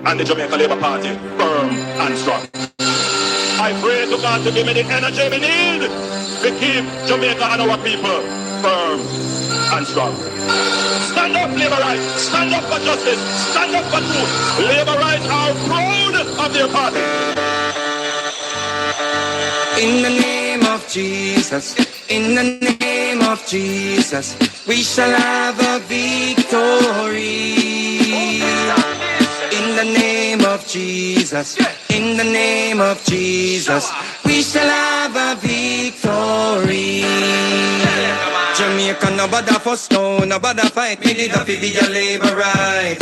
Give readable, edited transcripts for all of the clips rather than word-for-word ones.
and the Jamaica Labour Party firm and strong. I pray to God to give me the energy we need to keep Jamaica and our people firm and strong. Stand up, labor rights. Stand up for justice. Stand up for truth. Labor rights are proud of their party. In the name of Jesus, in the name of Jesus, we shall have a victory. In the name of Jesus, in the name of Jesus, we shall have a victory. Jamaica, no bother fuss, no bother fight. We did a fi be a labor right.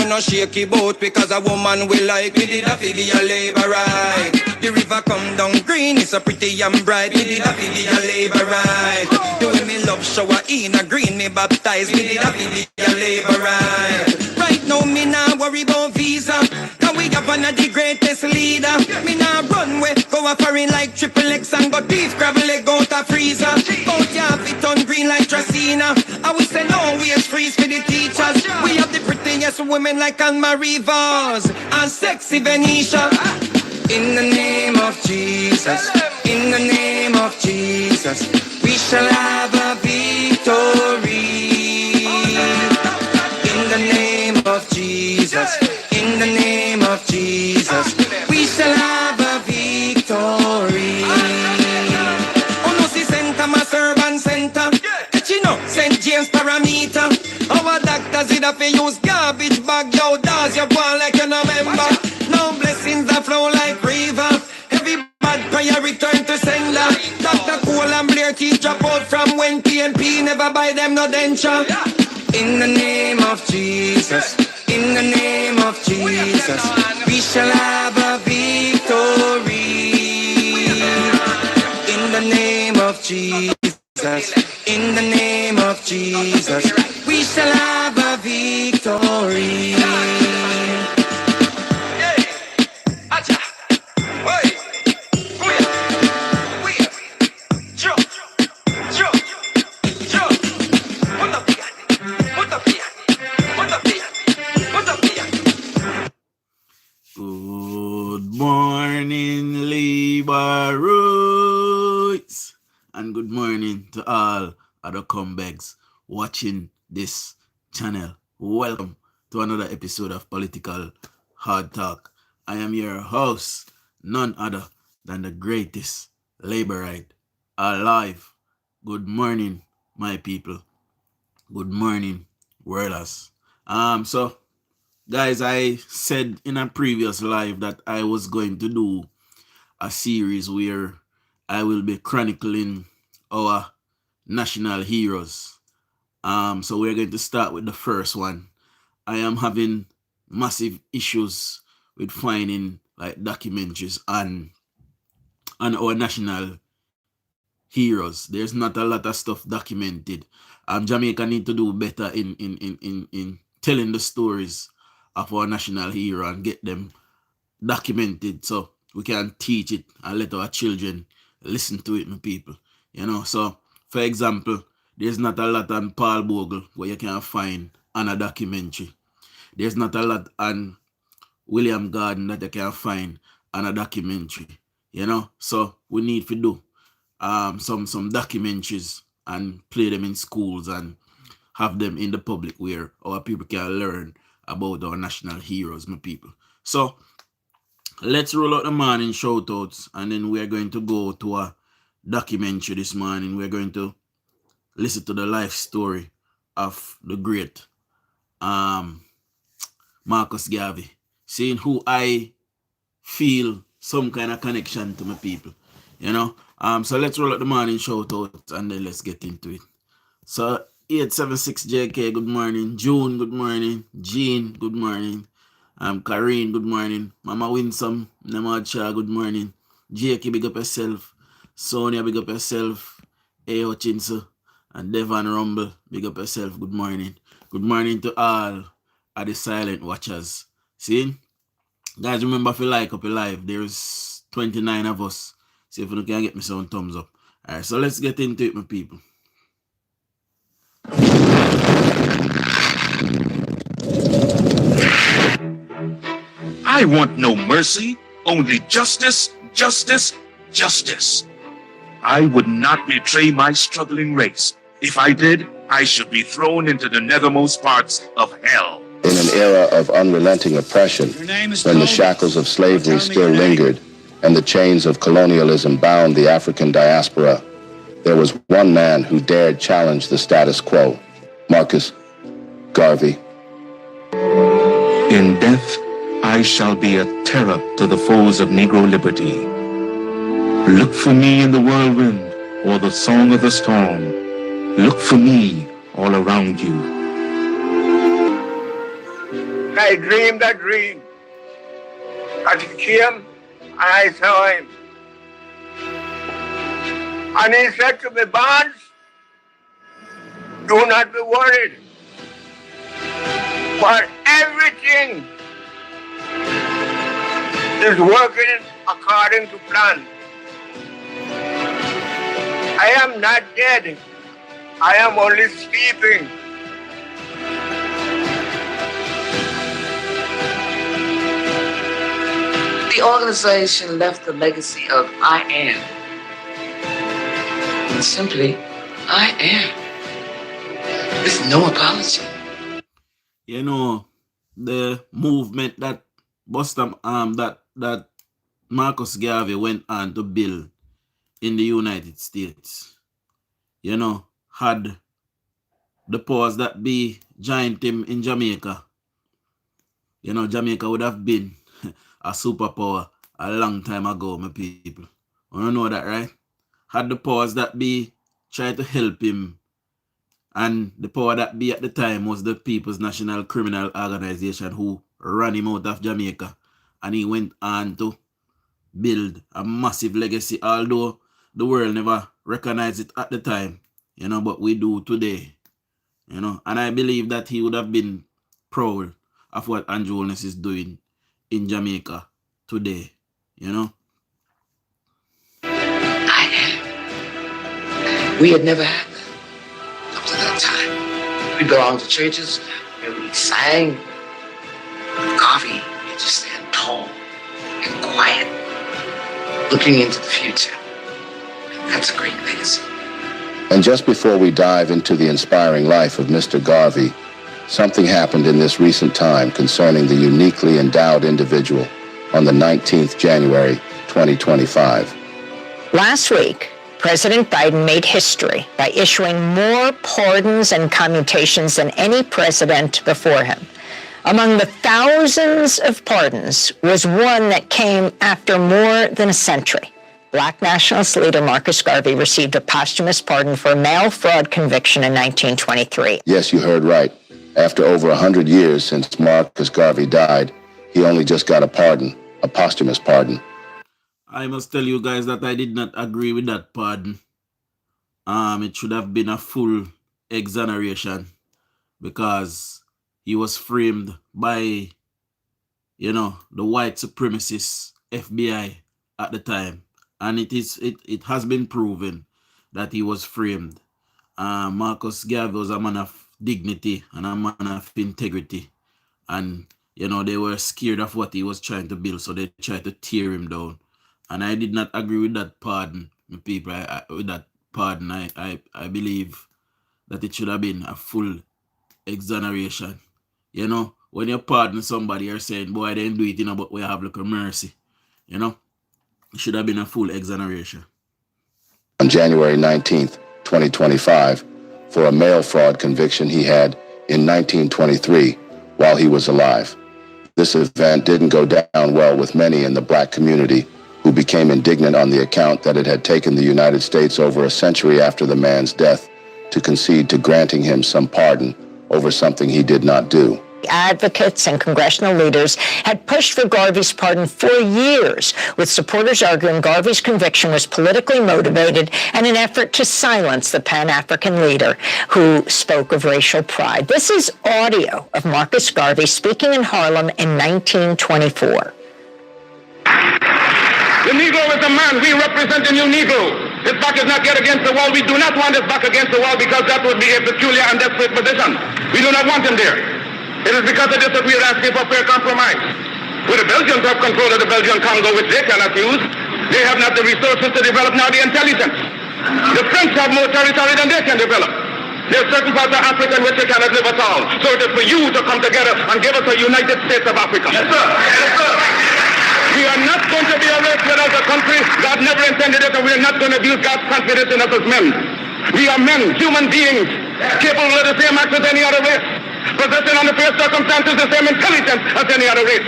No shaky boat because a woman will like. We did a fi be a labor right. The river come down green, it's so pretty and bright. We did a fi be a labor right. The way me love shower in a green, me baptized. We did a fi be a labor right. Right now me nah worry about visa, cause we have one of the greatest leader. Me nah run way, go a foreign like Triple X and go beef gravel leg out a freezer. Out ya fit on green like Tracina. I will say no waste freeze for the teachers. We have the prettiest women like Anne-Marie Vaz and sexy Venetia. In the name of Jesus, in the name of Jesus, we shall have a victory. In the name of Jesus, in the name of Jesus, we shall have a victory. Oh no, see Center, my servant center. You know, St. James parameter. Our doctors did have to use garbage bag. Yo, does you go like you no member? No blessings that flow like river. Every bad prayer return to sender. Dr. Cole and Blair teach drop out from when PNP never buy them no denture. In the name of Jesus, in the name of Jesus, we shall have a victory. In the name of Jesus, in the name of Jesus, we shall have a victory. Good morning, Labor Roots, and good morning to all other comebacks watching this channel. Welcome to another episode of Political Hard Talk. I am your host, none other than the greatest Laborite alive. Good morning, my people. Good morning, worlders. So guys, I said in a previous live that I was going to do a series where I will be chronicling our national heroes. So we're going to start with the first one. I am having massive issues with finding like documentaries on our national heroes. There's not a lot of stuff documented. Jamaica need to do better in telling the stories of our national hero and get them documented so we can teach it and let our children listen to it, my people. You know, so for example, there's not a lot on Paul Bogle where you can find on a documentary. There's not a lot on William Garden that you can find on a documentary. You know, so we need to do some documentaries and play them in schools and have them in the public where our people can learn about our national heroes, my people. So let's roll out the morning shout outs, and then we're going to go to a documentary this morning. We're going to listen to the life story of the great Marcus Garvey, seeing who I feel some kind of connection to my people, you know. So let's roll out the morning shout outs and then let's get into it. So 876 JK, good morning. June, good morning. Jean, good morning. Karine, good morning. Mama Winsome, Namacha, good morning. JK, big up yourself. Sonia, big up yourself. A. Hutchinson and Devon Rumble, big up yourself. Good morning. Good morning to all of the silent watchers. See? Guys, remember if you like up your live, there's 29 of us. See if you can get me some thumbs up. Alright, so let's get into it, my people. I want no mercy, only justice, justice, justice. I would not betray my struggling race. If I did, I should be thrown into the nethermost parts of hell. In an era of unrelenting oppression, when the shackles of slavery still lingered and the chains of colonialism bound the African diaspora, there was one man who dared challenge the status quo, Marcus Garvey. In death, I shall be a terror to the foes of Negro liberty. Look for me in the whirlwind or the song of the storm. Look for me all around you. I dreamed a dream. And he came, and I saw him. And he said to me, Barnes, do not be worried. For everything is working according to plan. I am not dead. I am only sleeping. The organization left the legacy of I am. And simply, I am. With no apology. You know, the movement that that Marcus Garvey went on to build in the United States, you know, had the powers that be joined him in Jamaica, you know, Jamaica would have been a superpower a long time ago, my people. You don't know that, right? Had the powers that be tried to help him, and the power that be at the time was the People's National Criminal Organization who ran him out of Jamaica, and he went on to build a massive legacy, although the world never recognized it at the time, you know, but we do today, you know, and I believe that he would have been proud of what DUJON'S is doing in Jamaica today, you know. I am. We had never had that up to that time. We belonged to churches where we sang. Garvey, you just stand tall and quiet, looking into the future. And that's a great legacy. And just before we dive into the inspiring life of Mr. Garvey, something happened in this recent time concerning the uniquely endowed individual on the 19th January, 2025. Last week, President Biden made history by issuing more pardons and commutations than any president before him. Among the thousands of pardons was one that came after more than a century. Black nationalist leader Marcus Garvey received a posthumous pardon for a mail fraud conviction in 1923. Yes, you heard right. After over 100 years since Marcus Garvey died, he only just got a pardon, a posthumous pardon. I must tell you guys that I did not agree with that pardon. It should have been a full exoneration because he was framed by, you know, the white supremacist FBI at the time. And it has been proven that he was framed. Marcus Garvey was a man of dignity and a man of integrity. And, you know, they were scared of what he was trying to build, so they tried to tear him down. And I did not agree with that pardon, people. I believe that it should have been a full exoneration. You know, when you pardon somebody, you're saying, boy, I didn't do it, you know, but we have a little mercy. You know, it should have been a full exoneration. On January 19th, 2025, for a mail fraud conviction he had in 1923 while he was alive. This event didn't go down well with many in the black community, who became indignant on the account that it had taken the United States over a century after the man's death to concede to granting him some pardon over something he did not do. Advocates and congressional leaders had pushed for Garvey's pardon for years, with supporters arguing Garvey's conviction was politically motivated and an effort to silence the Pan-African leader who spoke of racial pride. This is audio of Marcus Garvey speaking in Harlem in 1924. The Negro is the man. We represent the new Negro. His back is not yet against the wall. We do not want his back against the wall because that would be a peculiar and desperate position. We do not want him there. It is because of this that we are asking for fair compromise. With a bill Belgians have control of the Belgian Congo, which they cannot use. They have not the resources to develop nor the intelligence. The French have more territory than they can develop. There are certain parts of Africa in which they cannot live at all. So it is for you to come together and give us a United States of Africa. Yes, sir. Yes, sir. We are not going to be a race without a country. God never intended it, and we are not going to abuse God's confidence in us as men. We are men, human beings, capable of the same acts as any other race, possessing under fair circumstances the same intelligence as any other race.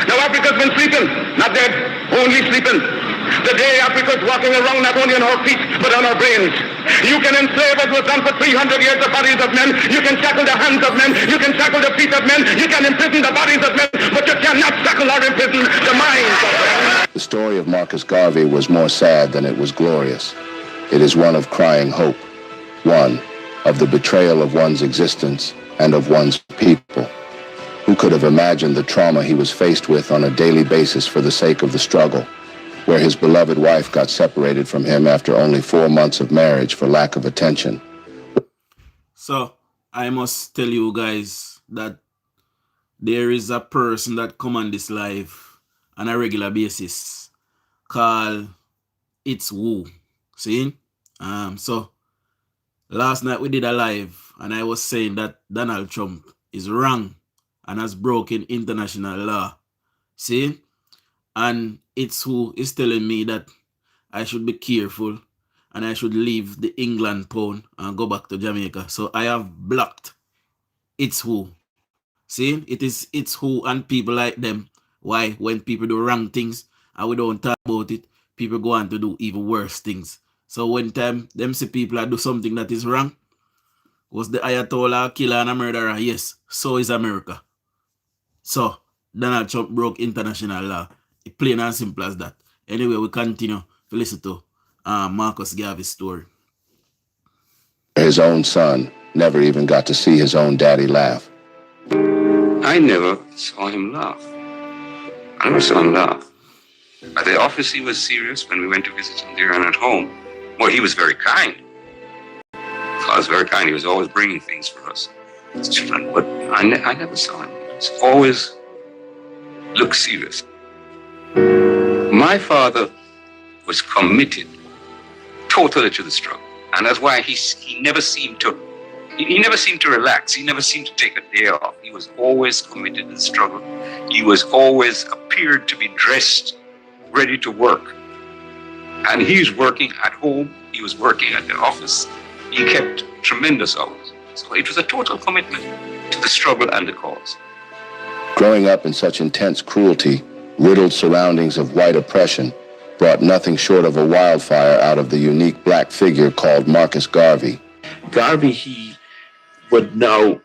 Now Africa's been sleeping, not dead, only sleeping. Today Africa's walking around not only on her feet, but on her brains. You can enslave as was done for 300 years the bodies of men. You can shackle the hands of men. You can shackle the feet of men. You can imprison the bodies of men, but you cannot shackle or imprison the minds of men. The story of Marcus Garvey was more sad than it was glorious. It is one of crying hope, one of the betrayal of one's existence and of one's people. Who could have imagined the trauma he was faced with on a daily basis for the sake of the struggle, where his beloved wife got separated from him after only 4 months of marriage for lack of attention? So, I must tell you guys that there is a person that come on this live on a regular basis called It's Woo. See? So last night we did a live and I was saying that Donald Trump is wrong and has broken international law. See? And It's Who is telling me that I should be careful and I should leave the England pound and go back to Jamaica. So I have blocked It's Who. See? It is It's Who and people like them. Why? When people do wrong things and we don't talk about it, people go on to do even worse things. So when time them see people that do something that is wrong, was the Ayatollah a killer and a murderer? Yes, so is America. So Donald Trump broke international law. It's plain and simple as that. Anyway, we continue to listen to Marcus Garvey's story. His own son never even got to see his own daddy laugh. I never saw him laugh. I never saw him laugh. At the office, he was serious when we went to visit him there and at home. Well, he was very kind. He was very kind. He was always bringing things for us as children. But I never saw him. He was always looked serious. My father was committed totally to the struggle. And that's why he never seemed to relax. He never seemed to take a day off. He was always committed to the struggle. He was always appeared to be dressed, ready to work. And he was working at home. He was working at the office. He kept tremendous hours. So it was a total commitment to the struggle and the cause. Growing up in such intense cruelty, riddled surroundings of white oppression, brought nothing short of a wildfire out of the unique black figure called Marcus Garvey. Garvey, he would now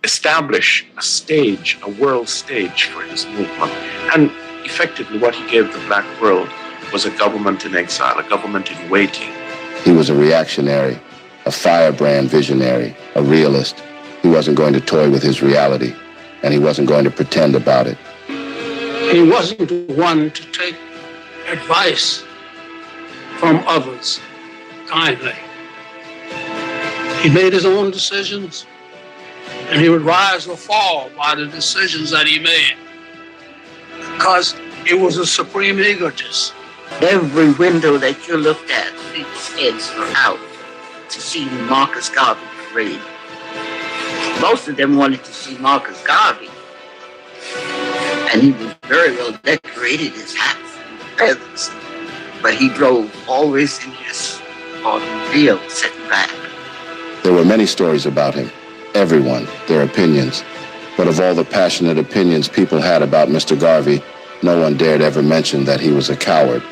establish a stage, a world stage for his movement. And effectively what he gave the black world was a government in exile, a government in waiting. He was a reactionary, a firebrand visionary, a realist. He wasn't going to toy with his reality, and he wasn't going to pretend about it. He wasn't one to take advice from others kindly. He made his own decisions, and he would rise or fall by the decisions that he made, because he was a supreme egotist. Every window that you looked at, people's heads were out to see Marcus Garvey parade. Most of them wanted to see Marcus Garvey, and he was very well decorated, his hats and feathers, but he drove always in his automobile sitting back. There were many stories about him, everyone, their opinions. But of all the passionate opinions people had about Mr. Garvey, no one dared ever mention that he was a coward.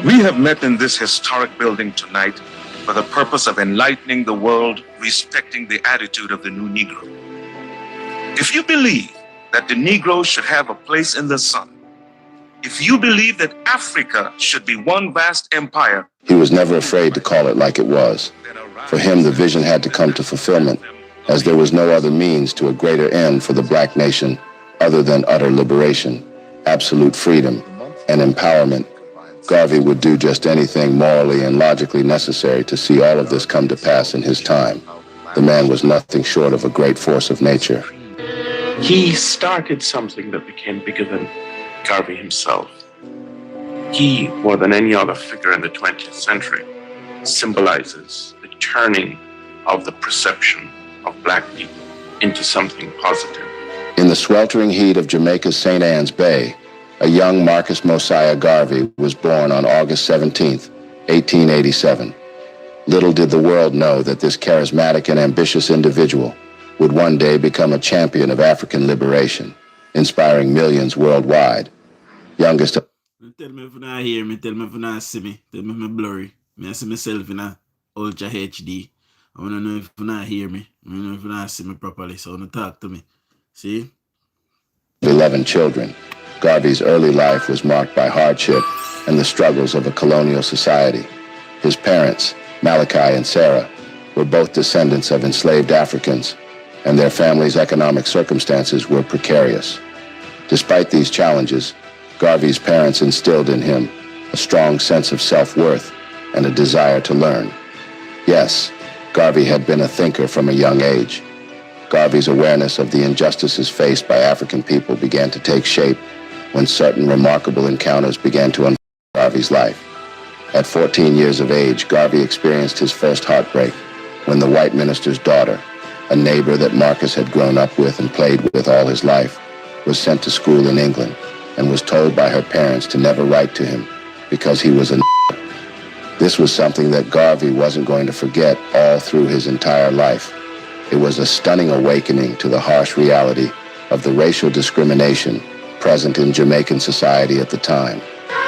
We have met in this historic building tonight for the purpose of enlightening the world, respecting the attitude of the new Negro. If you believe that the Negro should have a place in the sun, if you believe that Africa should be one vast empire, he was never afraid to call it like it was. For him, the vision had to come to fulfillment, as there was no other means to a greater end for the black nation other than utter liberation, absolute freedom, and empowerment. Garvey would do just anything morally and logically necessary to see all of this come to pass in his time. The man was nothing short of a great force of nature. He started something that became bigger than Garvey himself. He, more than any other figure in the 20th century, symbolizes the turning of the perception of black people into something positive. In the sweltering heat of Jamaica's St. Anne's Bay, a young Marcus Mosiah Garvey was born on August 17, 1887. Little did the world know that this charismatic and ambitious individual would one day become a champion of African liberation, inspiring millions worldwide. Youngest of... Tell me if you not hear me, tell me if you not see me, tell me if I'm blurry. I see myself in a Ultra HD. I want to know if you not hear me, I want to know if you not see me properly, so I want to talk to me. See? 11 children, Garvey's early life was marked by hardship and the struggles of a colonial society. His parents, Malachi and Sarah, were both descendants of enslaved Africans, and their family's economic circumstances were precarious. Despite these challenges, Garvey's parents instilled in him a strong sense of self-worth and a desire to learn. Yes, Garvey had been a thinker from a young age. Garvey's awareness of the injustices faced by African people began to take shape when certain remarkable encounters began to unfold in Garvey's life. At 14 years of age, Garvey experienced his first heartbreak when the white minister's daughter, a neighbor that Marcus had grown up with and played with all his life, was sent to school in England and was told by her parents to never write to him because he was a This was something that Garvey wasn't going to forget all through his entire life. It was a stunning awakening to the harsh reality of the racial discrimination present in Jamaican society at the time.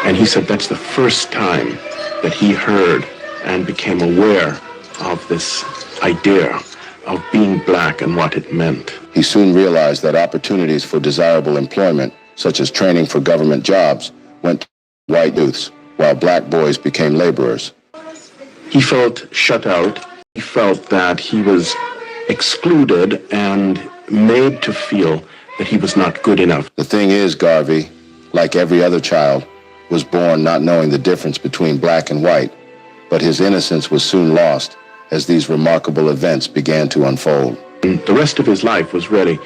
And he said that's the first time that he heard and became aware of this idea of being black and what it meant. He soon realized that opportunities for desirable employment, such as training for government jobs, went to white youths, while black boys became laborers. He felt shut out. He felt that he was excluded and made to feel that he was not good enough. The thing is, Garvey, like every other child, was born not knowing the difference between black and white, but his innocence was soon lost as these remarkable events began to unfold. And the rest of his life was really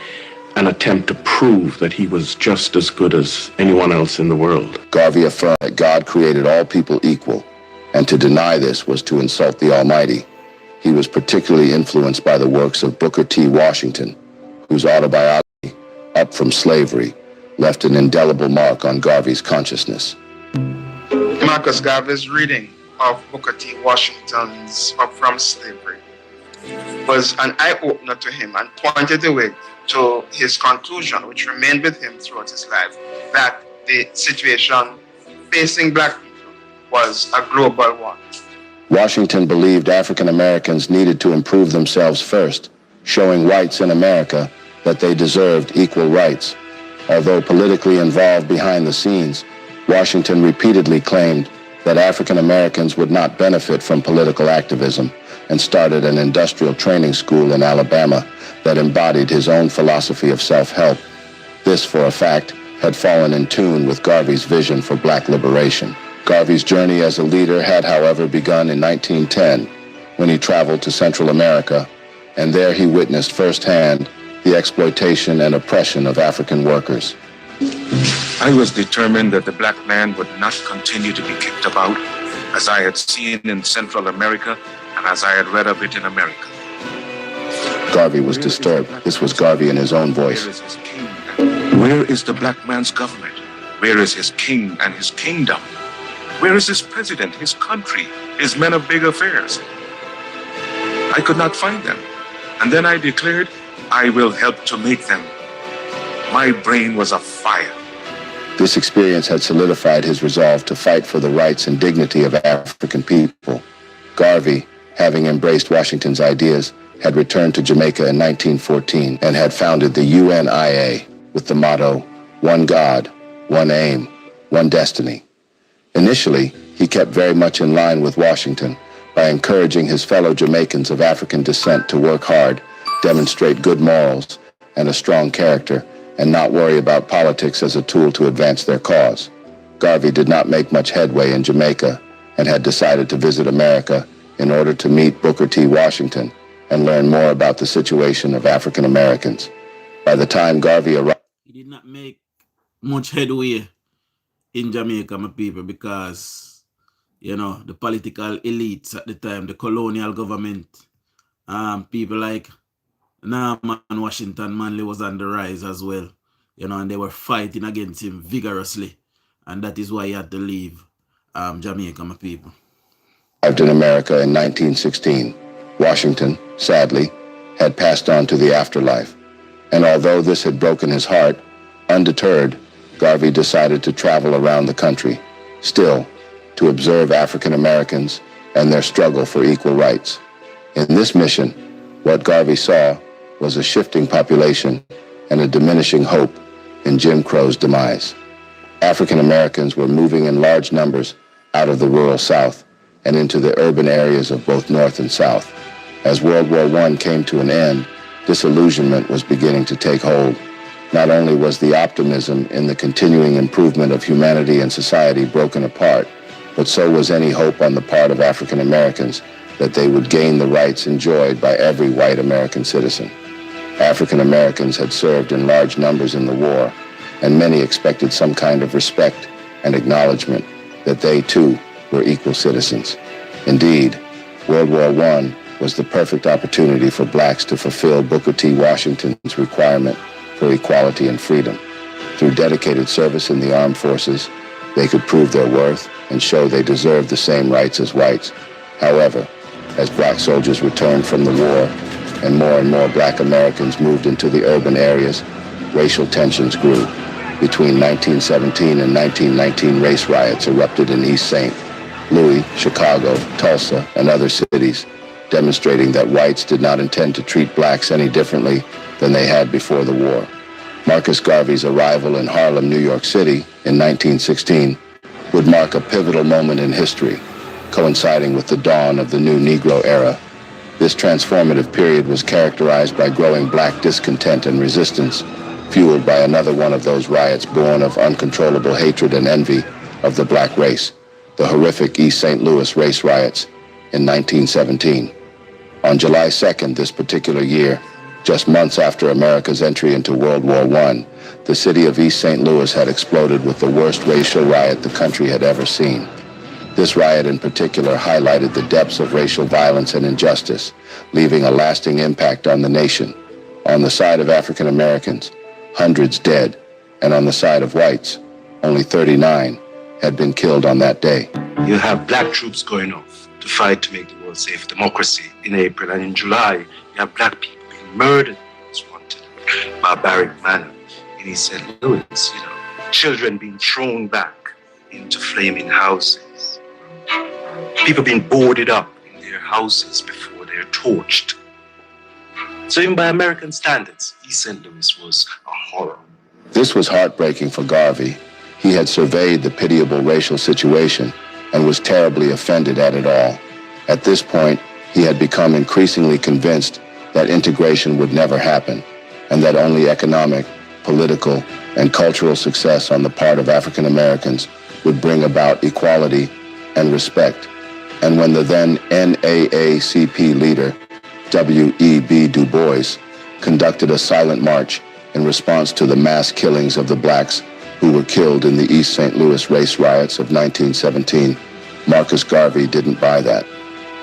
an attempt to prove that he was just as good as anyone else in the world. Garvey affirmed that God created all people equal, and to deny this was to insult the Almighty. He was particularly influenced by the works of Booker T. Washington, whose autobiography, Up From Slavery, left an indelible mark on Garvey's consciousness. Marcus Garvey's reading of Booker T. Washington's Up From Slavery was an eye-opener to him and pointed the way to his conclusion, which remained with him throughout his life, that the situation facing black people was a global one. Washington believed African Americans needed to improve themselves first, showing whites in America that they deserved equal rights. Although politically involved behind the scenes, Washington repeatedly claimed that African Americans would not benefit from political activism and started an industrial training school in Alabama that embodied his own philosophy of self-help. This, for a fact, had fallen in tune with Garvey's vision for black liberation. Garvey's journey as a leader had, however, begun in 1910 when he traveled to Central America, and there he witnessed firsthand the exploitation and oppression of African workers. I was determined that the black man would not continue to be kicked about as I had seen in Central America and as I had read of it in America. Garvey was disturbed. This was Garvey in his own voice. Where is his king? Where is the black man's government? Where is his king and his kingdom? Where is his president, his country, his men of big affairs? I could not find them. And then I declared, I will help to make them. My brain was afire. This experience had solidified his resolve to fight for the rights and dignity of African people. Garvey, having embraced Washington's ideas, had returned to Jamaica in 1914 and had founded the UNIA with the motto, One God, One Aim, One Destiny. Initially, he kept very much in line with Washington by encouraging his fellow Jamaicans of African descent to work hard, demonstrate good morals and a strong character, and not worry about politics as a tool to advance their cause. Garvey did not make much headway in Jamaica and had decided to visit America in order to meet Booker T. Washington and learn more about the situation of African Americans. By the time Garvey arrived... He did not make much headway in Jamaica, my people, because, you know, the political elites at the time, the colonial government, people like Norman Washington Manley was on the rise as well, you know, and they were fighting against him vigorously. And that is why he had to leave Jamaica, my people. Arrived in America in 1916, Washington, sadly, had passed on to the afterlife. And although this had broken his heart, undeterred, Garvey decided to travel around the country, still to observe African Americans and their struggle for equal rights. In this mission, what Garvey saw was a shifting population and a diminishing hope in Jim Crow's demise. African Americans were moving in large numbers out of the rural South and into the urban areas of both North and South. As World War I came to an end, disillusionment was beginning to take hold. Not only was the optimism in the continuing improvement of humanity and society broken apart, but so was any hope on the part of African Americans that they would gain the rights enjoyed by every white American citizen. African Americans had served in large numbers in the war, and many expected some kind of respect and acknowledgement that they too were equal citizens. Indeed, World War I was the perfect opportunity for blacks to fulfill Booker T. Washington's requirement for equality and freedom. Through dedicated service in the armed forces, they could prove their worth and show they deserved the same rights as whites. However, as black soldiers returned from the war and more black Americans moved into the urban areas, racial tensions grew. Between 1917 and 1919, race riots erupted in East St. Louis, Chicago, Tulsa, and other cities, demonstrating that whites did not intend to treat blacks any differently than they had before the war. Marcus Garvey's arrival in Harlem, New York City in 1916 would mark a pivotal moment in history, coinciding with the dawn of the new Negro era. This transformative period was characterized by growing black discontent and resistance, fueled by another one of those riots born of uncontrollable hatred and envy of the black race, the horrific East St. Louis race riots in 1917. On July 2nd, this particular year, just months after America's entry into World War I, the city of East St. Louis had exploded with the worst racial riot the country had ever seen. This riot in particular highlighted the depths of racial violence and injustice, leaving a lasting impact on the nation. On the side of African Americans, hundreds dead, and on the side of whites, only 39 had been killed on that day. You have black troops going off to fight to make the world safe, democracy in April, and in July, you have black people being murdered in this wanted, barbaric manner in East St. Louis, children being thrown back into flaming houses, people being boarded up in their houses before they're torched. So even by American standards, East St. Louis was a horror. This was heartbreaking for Garvey. He had surveyed the pitiable racial situation and was terribly offended at it all. At this point, he had become increasingly convinced that integration would never happen, and that only economic, political, and cultural success on the part of African Americans would bring about equality and respect. And when the then NAACP leader, W.E.B. Du Bois, conducted a silent march in response to the mass killings of the blacks who were killed in the East St. Louis race riots of 1917, Marcus Garvey didn't buy that.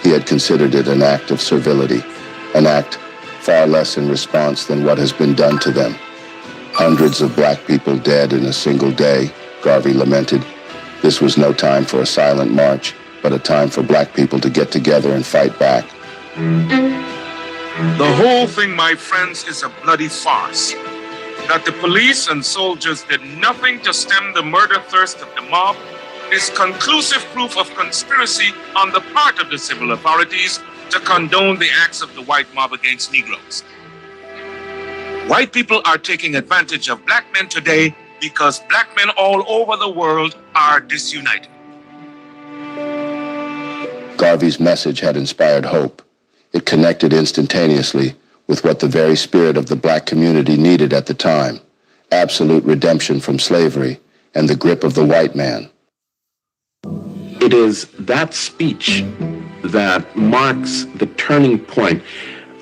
He had considered it an act of servility, an act far less in response than what has been done to them. Hundreds of black people dead in a single day, Garvey lamented. This was no time for a silent march, but a time for black people to get together and fight back. The whole thing, my friends, is a bloody farce. That the police and soldiers did nothing to stem the murder thirst of the mob is conclusive proof of conspiracy on the part of the civil authorities to condone the acts of the white mob against Negroes. White people are taking advantage of black men today because black men all over the world are disunited. Garvey's message had inspired hope. It connected instantaneously with what the very spirit of the black community needed at the time: absolute redemption from slavery and the grip of the white man. It is that speech that marks the turning point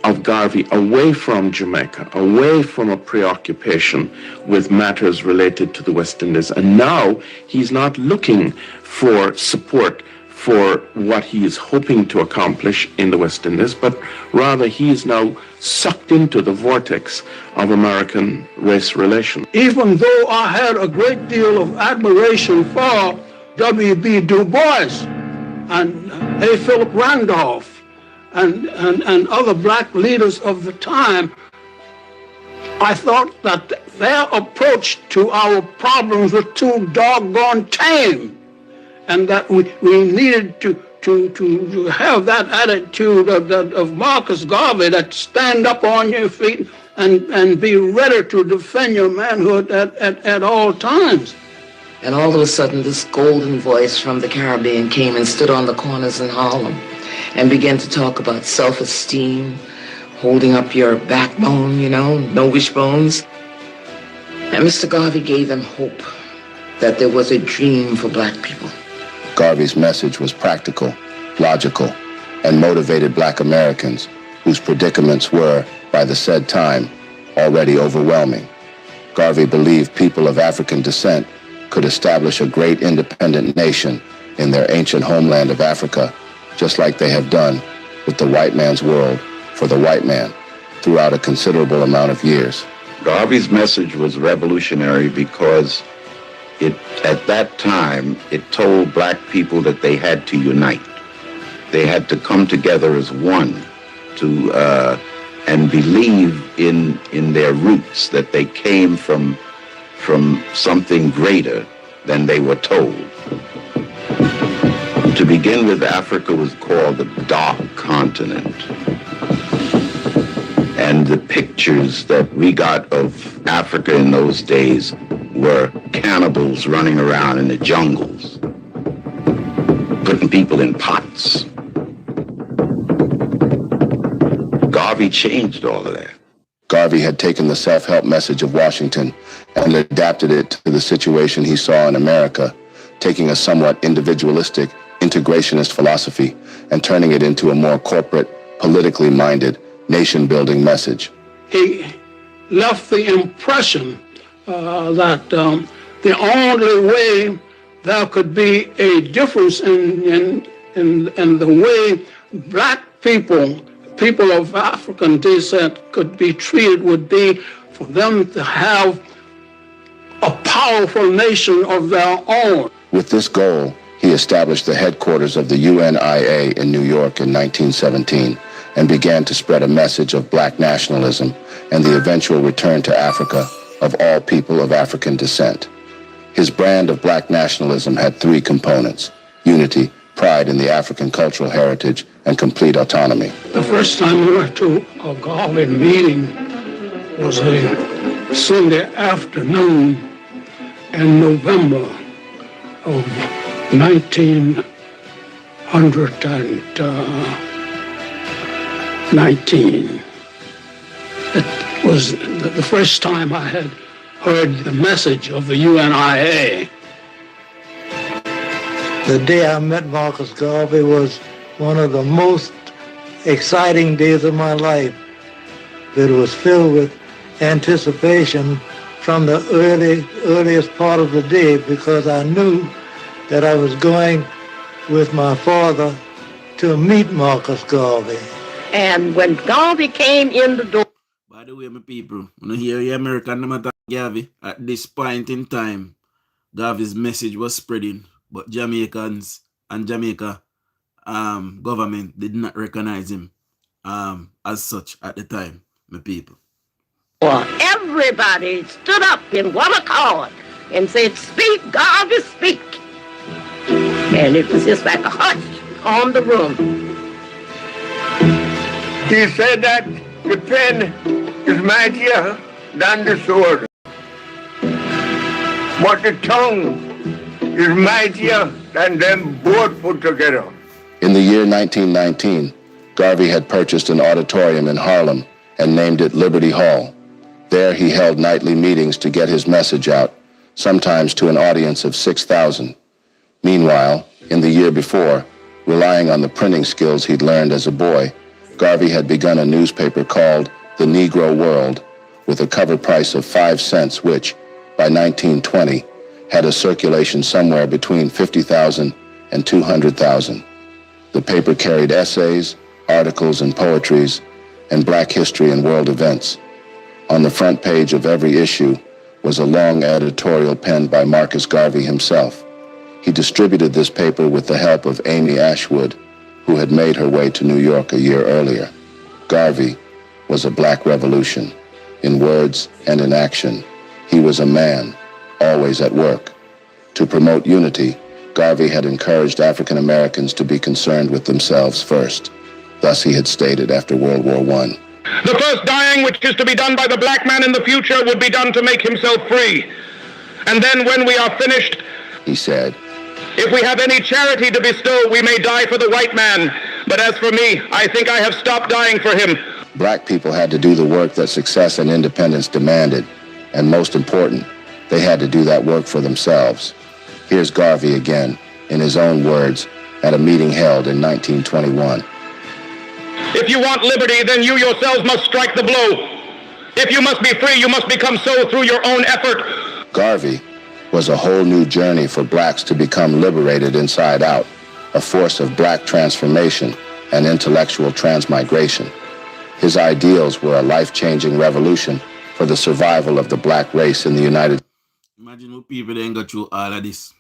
of Garvey away from Jamaica, away from a preoccupation with matters related to the West Indies. And now he's not looking for support for what he is hoping to accomplish in the West Indies, but rather he is now sucked into the vortex of American race relations. Even though I had a great deal of admiration for W.B. Du Bois and A. Philip Randolph and other black leaders of the time, I thought that their approach to our problems was too doggone tame, and that we needed to have that attitude of Marcus Garvey, that stand up on your feet and be ready to defend your manhood at all times. And all of a sudden, this golden voice from the Caribbean came and stood on the corners in Harlem and began to talk about self-esteem, holding up your backbone, no wishbones. And Mr. Garvey gave them hope that there was a dream for black people. Garvey's message was practical, logical, and motivated black Americans whose predicaments were, by the said time, already overwhelming. Garvey believed people of African descent could establish a great independent nation in their ancient homeland of Africa, just like they have done with the white man's world for the white man throughout a considerable amount of years. Garvey's message was revolutionary because at that time, it told black people that they had to unite. They had to come together as one and believe in their roots, that they came from something greater than they were told. To begin with, Africa was called the Dark Continent. And the pictures that we got of Africa in those days were cannibals running around in the jungles, putting people in pots. Garvey changed all of that. Garvey had taken the self-help message of Washington and adapted it to the situation he saw in America, taking a somewhat individualistic, integrationist philosophy and turning it into a more corporate, politically minded, nation-building message. He left the impression that the only way there could be a difference in the way black people of African descent could be treated would be for them to have a powerful nation of their own. With this goal, he established the headquarters of the UNIA in New York in 1917 and began to spread a message of black nationalism and the eventual return to Africa of all people of African descent. His brand of black nationalism had three components: unity, pride in the African cultural heritage, and complete autonomy. The first time we went to a Garvey meeting was a Sunday afternoon in November of 1919. It was the first time I had heard the message of the UNIA. The day I met Marcus Garvey was one of the most exciting days of my life. It was filled with anticipation from the earliest part of the day, because I knew that I was going with my father to meet Marcus Garvey. And when Garvey came in the door... By the way, my people, when you hear the American matter Garvey, at this point in time, Garvey's message was spreading, but Jamaicans and Jamaica government did not recognize him as such at the time, my people. Everybody stood up in one accord and said, "Speak, Garvey, speak." And it was just like a hush on the room. He said that the pen is mightier than the sword, but the tongue is mightier than them both put together. In the year 1919, Garvey had purchased an auditorium in Harlem and named it Liberty Hall. There he held nightly meetings to get his message out, sometimes to an audience of 6,000. Meanwhile, in the year before, relying on the printing skills he'd learned as a boy, Garvey had begun a newspaper called The Negro World with a cover price of 5 cents, which, by 1920, had a circulation somewhere between 50,000 and 200,000. The paper carried essays, articles, and poetries, and black history and world events. On the front page of every issue was a long editorial penned by Marcus Garvey himself. He distributed this paper with the help of Amy Ashwood, who had made her way to New York a year earlier. Garvey was a black revolution. In words and in action, he was a man, always at work. To promote unity, Garvey had encouraged African Americans to be concerned with themselves first. Thus he had stated after World War I. The first dying which is to be done by the black man in the future would be done to make himself free. And then when we are finished, he said, if we have any charity to bestow, we may die for the white man. But as for me, I think I have stopped dying for him. Black people had to do the work that success and independence demanded. And most important, they had to do that work for themselves. Here's Garvey again, in his own words, at a meeting held in 1921. If you want liberty, then you yourselves must strike the blow. If you must be free, you must become so through your own effort. Garvey was a whole new journey for blacks to become liberated inside out, a force of black transformation and intellectual transmigration. His ideals were a life-changing revolution for the survival of the black race in the United States. Imagine what people then go through all of this.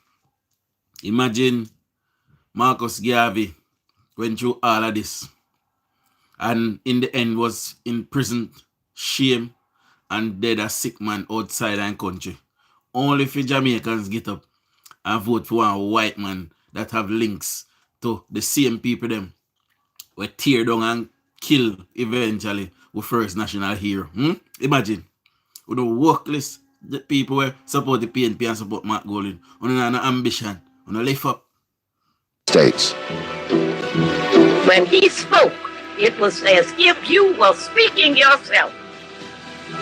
Imagine Marcus Garvey went through all of this and in the end was in prison, shame, and dead a sick man outside our country. Only for Jamaicans get up and vote for one white man that have links to the same people them were tear down and kill eventually with first national hero. Imagine. With the workless the people were support the PNP and support Mark Golding. On an ambition. On a lift up. States. When he spoke, it was as if you were speaking yourself.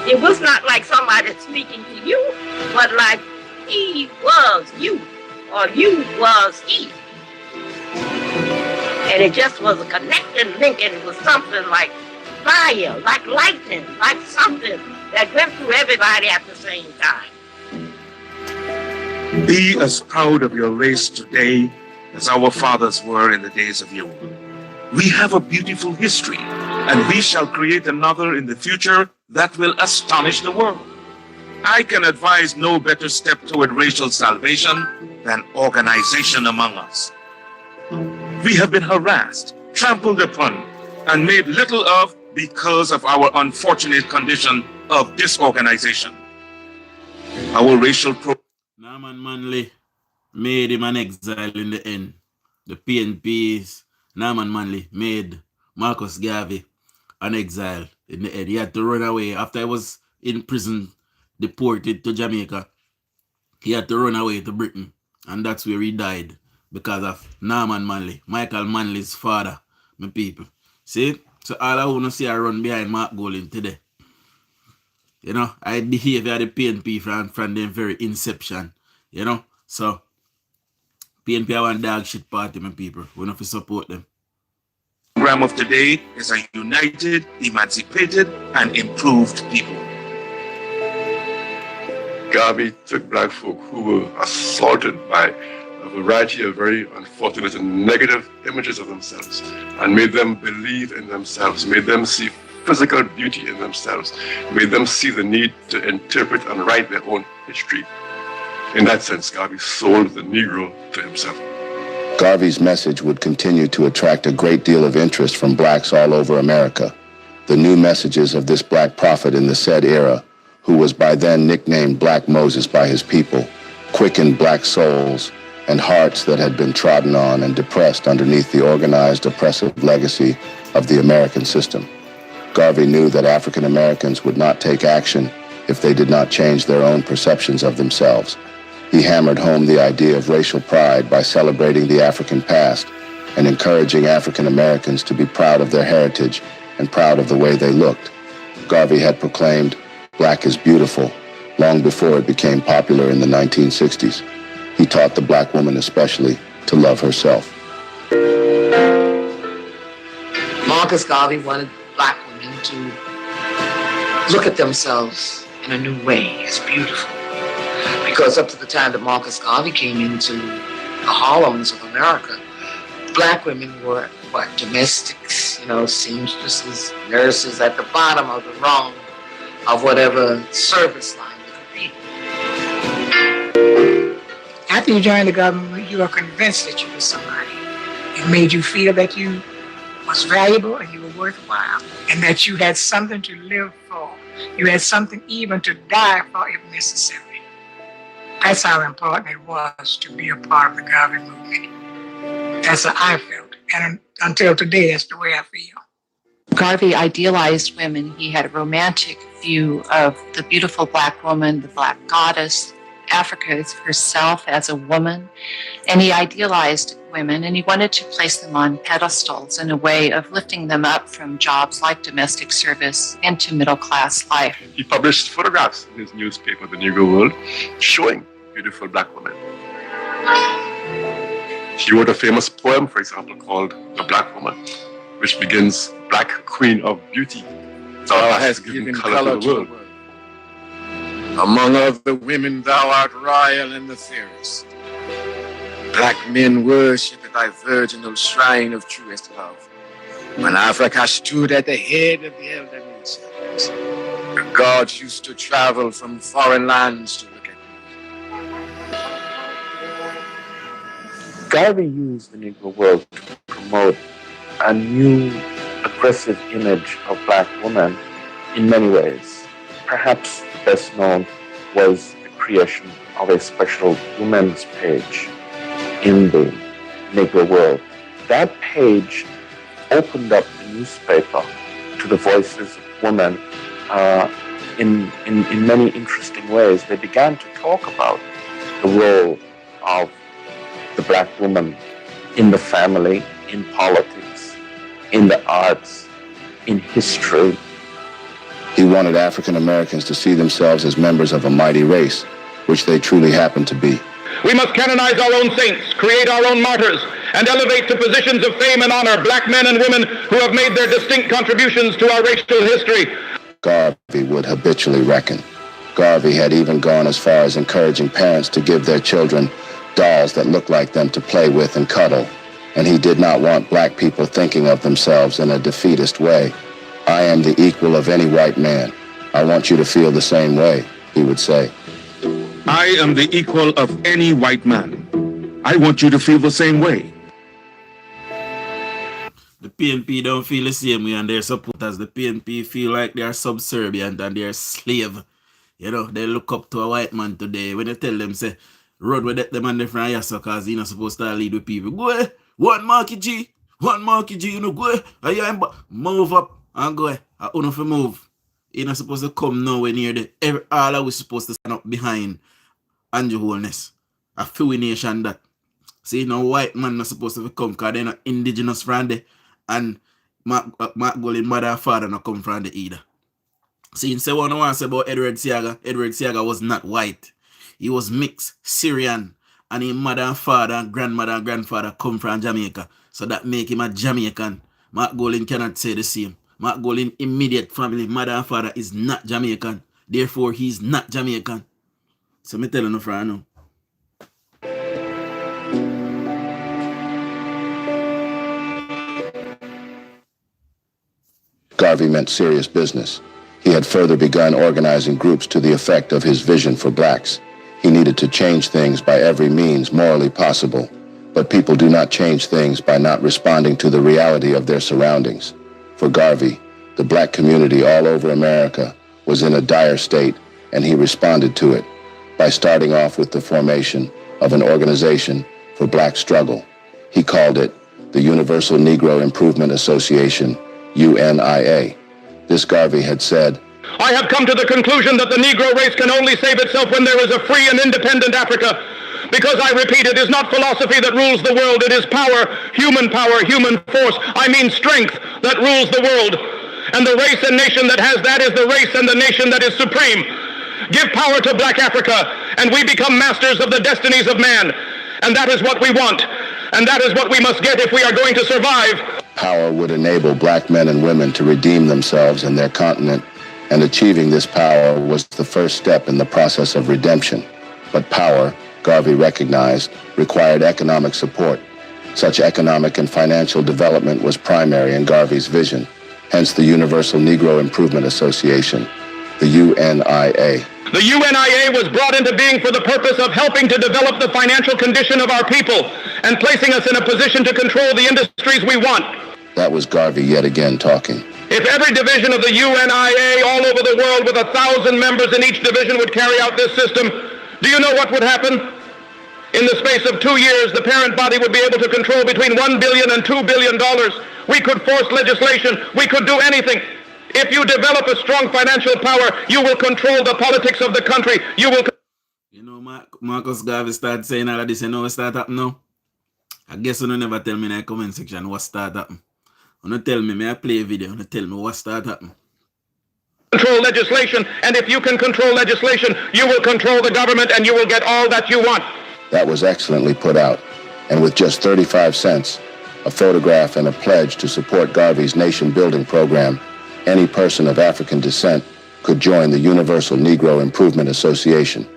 It was not like somebody speaking to you, but like he was you, or you was he. And it just was a connecting link, and it was something like fire, like lightning, like something that went through everybody at the same time. Be as proud of your race today as our fathers were in the days of yore. We have a beautiful history, and we shall create another in the future that will astonish the world. I can advise no better step toward racial salvation than organization among us. We have been harassed, trampled upon, and made little of because of our unfortunate condition of disorganization. Our racial Norman Manley made him an exile in the end. The PNP's Norman Manley made Marcus Garvey an exile in the end. He had to run away after he was in prison, deported to Jamaica. He had to run away to Britain, and that's where he died because of Norman Manley, Michael Manley's father, my people. See? So all I want to see I run behind Mark Golding today. You know, I behave at the PNP from the very inception. You know, so PNP are one dog shit party, my people. We don't have to support them. The program of today is a united, emancipated, and improved people. Garvey took black folk who were assaulted by a variety of very unfortunate and negative images of themselves and made them believe in themselves, made them see physical beauty in themselves, made them see the need to interpret and write their own history. In that sense, Garvey sold the Negro to himself. Garvey's message would continue to attract a great deal of interest from blacks all over America. The new messages of this black prophet in the said era, who was by then nicknamed Black Moses by his people, quickened black souls and hearts that had been trodden on and depressed underneath the organized, oppressive legacy of the American system. Garvey knew that African Americans would not take action if they did not change their own perceptions of themselves. He hammered home the idea of racial pride by celebrating the African past and encouraging African Americans to be proud of their heritage and proud of the way they looked. Garvey had proclaimed, "Black is beautiful," long before it became popular in the 1960s. He taught the black woman especially to love herself. Marcus Garvey wanted black women to look at themselves in a new way as beautiful. Because up to the time that Marcus Garvey came into the Harlems of America, black women were what? Domestics, seamstresses, nurses at the bottom of the rung of whatever service line they could be. After you joined the government, you were convinced that you were somebody. It made you feel that you was valuable and you were worthwhile, and that you had something to live for. You had something even to die for if necessary. That's how important it was to be a part of the Garvey movement. That's how I felt. And until today, that's the way I feel. Garvey idealized women. He had a romantic view of the beautiful black woman, the black goddess, Africa herself as a woman. And he idealized women, and he wanted to place them on pedestals in a way of lifting them up from jobs like domestic service into middle-class life. He published photographs in his newspaper, The Negro World, showing beautiful black women. He wrote a famous poem, for example, called The Black Woman, which begins, Black Queen of Beauty, thou hast given color to the world. Among other women, thou art royal and the fairest. Black men worship at thy virginal shrine of truest love. When Africa stood at the head of the elder nations, the gods used to travel from foreign lands to look at me. Garvey used the Negro world to promote a new, aggressive image of black women in many ways. Perhaps best known was the creation of a special women's page in the Negro world. That page opened up the newspaper to the voices of women in many interesting ways. They began to talk about the role of the black woman in the family, in politics, in the arts, in history. He wanted African Americans to see themselves as members of a mighty race, which they truly happen to be. We must canonize our own saints, create our own martyrs, and elevate to positions of fame and honor black men and women who have made their distinct contributions to our racial history. Garvey would habitually reckon. Garvey had even gone as far as encouraging parents to give their children dolls that looked like them to play with and cuddle. And he did not want black people thinking of themselves in a defeatist way. I am the equal of any white man. I want you to feel the same way, he would say. I am the equal of any white man. I want you to feel the same way. The PNP don't feel the same way, and their supporters, the PNP, feel like they are subservient and they are slave. You know, they look up to a white man today. When you tell them, say, road with them and they from Yassa, because he's not supposed to lead with people. Go ahead, one Marky G, you know, go ahead, move up and go ahead. I don't know if you move. You're not supposed to come nowhere near the, all of us supposed to stand up behind Andrew Holness. A few nation that. See, no white man not supposed to come because they're not indigenous from there. And Mark Golin mother and father not come from there either. See, say what I want to say about Edward Seaga. Edward Seaga was not white. He was mixed Syrian. And his mother and father and grandmother and grandfather come from Jamaica. So that make him a Jamaican. Mark Golin cannot say the same. Mark Golin immediate family, mother and father is not Jamaican. Therefore, he's not Jamaican. So me tell you no friend now. Garvey meant serious business. He had further begun organizing groups to the effect of his vision for blacks. He needed to change things by every means morally possible. But people do not change things by not responding to the reality of their surroundings. For Garvey, the black community all over America was in a dire state, and he responded to it by starting off with the formation of an organization for black struggle. He called it the Universal Negro Improvement Association, UNIA. This Garvey had said, I have come to the conclusion that the Negro race can only save itself when there is a free and independent Africa. Because I repeat, it is not philosophy that rules the world, it is power, human force, I mean strength, that rules the world. And the race and nation that has that is the race and the nation that is supreme. Give power to black Africa, and we become masters of the destinies of man. And that is what we want. And that is what we must get if we are going to survive. Power would enable black men and women to redeem themselves and their continent, and achieving this power was the first step in the process of redemption. But power, Garvey recognized, required economic support. Such economic and financial development was primary in Garvey's vision, hence the Universal Negro Improvement Association, the UNIA. The UNIA was brought into being for the purpose of helping to develop the financial condition of our people and placing us in a position to control the industries we want. That was Garvey yet again talking. If every division of the UNIA all over the world with 1,000 members in each division would carry out this system, do you know what would happen? In the space of 2 years, the parent body would be able to control between $1 billion and $2 billion. We could force legislation. We could do anything. If you develop a strong financial power, you will control the politics of the country. You will... You know, Marcus Garvey started saying all of this. You know what start happening now? I guess you never tell me in the comment section what start happening. You don't tell me I play a video. You tell me what start happening. Control legislation, and if you can control legislation, you will control the government and you will get all that you want. That was excellently put out, and with just 35 cents, a photograph and a pledge to support Garvey's nation-building program, any person of African descent could join the Universal Negro Improvement Association.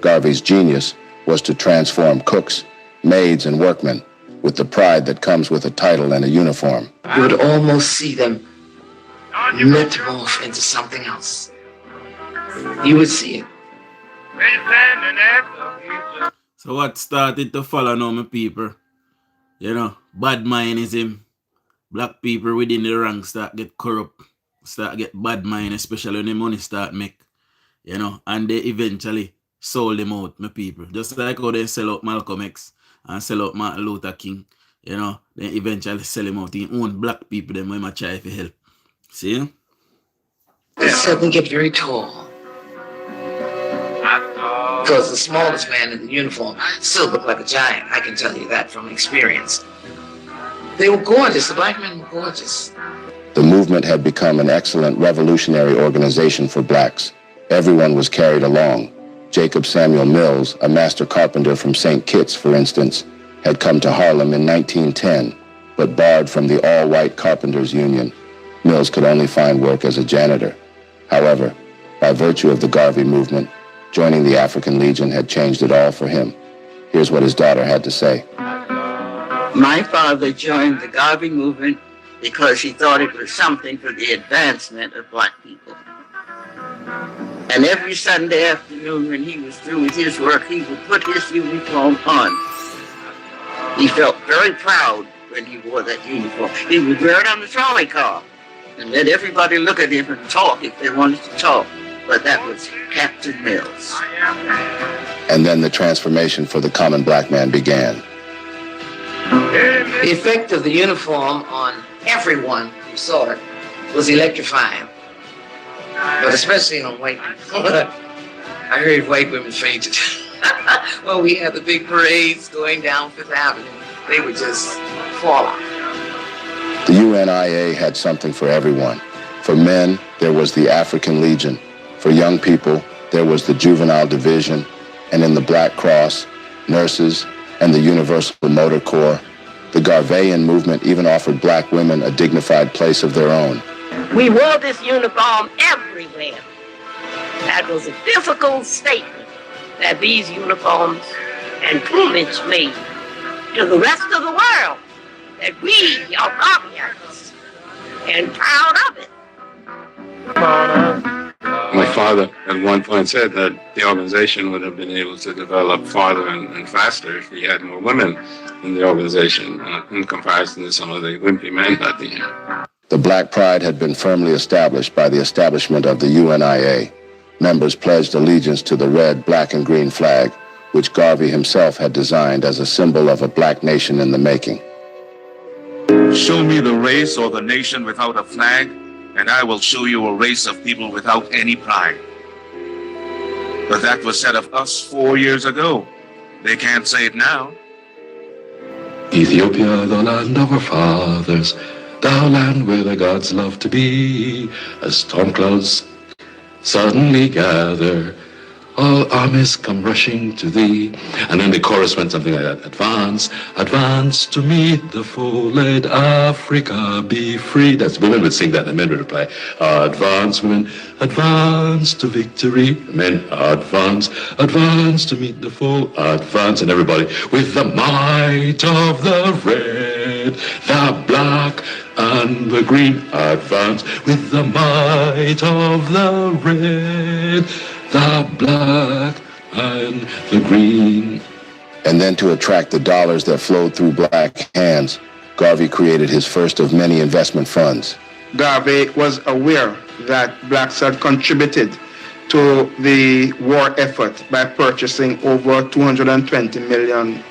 Garvey's genius was to transform cooks, maids, and workmen with the pride that comes with a title and a uniform. You would almost see them metamorph into something else. You would see it. So what started to follow now, my people? You know, bad mindism. Black people within the ranks start get corrupt, start get bad mind, especially when the money start make. You know, and they eventually sold them out, my people. Just like how they sell out Malcolm X and sell out Martin Luther King. You know, they eventually sell him out. He own black people, them when I try for help. See? They suddenly get very tall. Because the smallest man in the uniform still looked like a giant. I can tell you that from experience. They were gorgeous. The black men were gorgeous. The movement had become an excellent revolutionary organization for blacks. Everyone was carried along. Jacob Samuel Mills, a master carpenter from St. Kitts, for instance, had come to Harlem in 1910, but barred from the all-white carpenters union. Mills could only find work as a janitor. However, by virtue of the Garvey movement, joining the African Legion had changed it all for him. Here's what his daughter had to say. My father joined the Garvey movement because he thought it was something for the advancement of black people. And every Sunday afternoon when he was through with his work, he would put his uniform on. He felt very proud when he wore that uniform. He would wear it on the trolley car and let everybody look at him and talk if they wanted to talk. But that was Captain Mills. And then the transformation for the common black man began. The effect of the uniform on everyone who saw it was electrifying, but especially on white people. I heard white women fainted. Well, we had the big parades going down Fifth Avenue. They would just fall out. The UNIA had something for everyone. For men, there was the African Legion. For young people, there was the Juvenile Division, and in the Black Cross, nurses, and the Universal Motor Corps. The Garveyan movement even offered black women a dignified place of their own. We wore this uniform everywhere. That was a physical statement that these uniforms and plumage made to the rest of the world, that we are Garveyans and proud of it. My father at one point said that the organization would have been able to develop farther and faster if we had more women in the organization in comparison to some of the wimpy men at the end. The Black Pride had been firmly established by the establishment of the UNIA. Members pledged allegiance to the red, black, and green flag, which Garvey himself had designed as a symbol of a black nation in the making. Show me the race or the nation without a flag, and I will show you a race of people without any pride. But that was said of us 4 years ago. They can't say it now. Ethiopia, the land of our fathers, thou land where the gods love to be, as storm clouds suddenly gather all armies come rushing to thee. And then the chorus went something like that. Advance, advance to meet the foe, let Africa be free. That's women would sing that, and men would reply, advance, women, advance to victory. Men, advance, advance to meet the foe, advance. And everybody, with the might of the red, the black, and the green, advance. With the might of the red, the black and the green. And then to attract the dollars that flowed through black hands, Garvey created his first of many investment funds. Garvey was aware that blacks had contributed to the war effort by purchasing over $220 million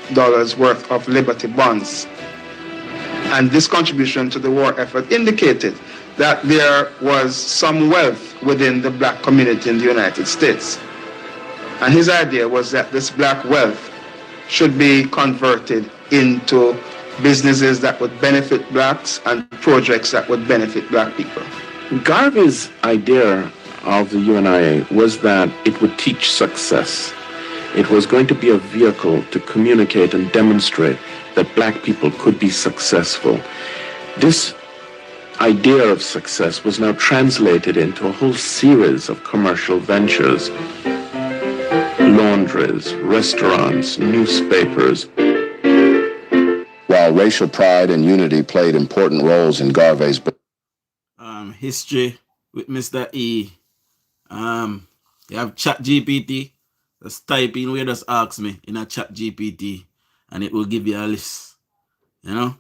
worth of Liberty bonds. And this contribution to the war effort indicated that there was some wealth within the black community in the United States. And his idea was that this black wealth should be converted into businesses that would benefit blacks and projects that would benefit black people. Garvey's idea of the UNIA was that it would teach success. It was going to be a vehicle to communicate and demonstrate that black people could be successful. This idea of success was now translated into a whole series of commercial ventures. Laundries, restaurants, newspapers. While racial pride and unity played important roles in Garvey's history with Mr. E. You have ChatGPT. Just type in where just ask me in a ChatGPT and it will give you a list. You know?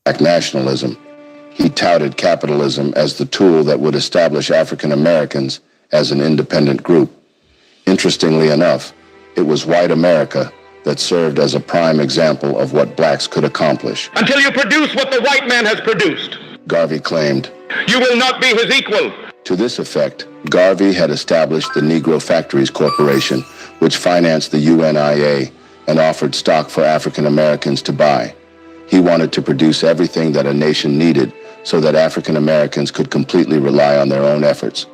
Black nationalism. He touted capitalism as the tool that would establish African Americans as an independent group. Interestingly enough, it was white America that served as a prime example of what blacks could accomplish. Until you produce what the white man has produced, Garvey claimed, you will not be his equal. To this effect, Garvey had established the Negro Factories Corporation, which financed the UNIA and offered stock for African Americans to buy. He wanted to produce everything that a nation needed so that African Americans could completely rely on their own efforts.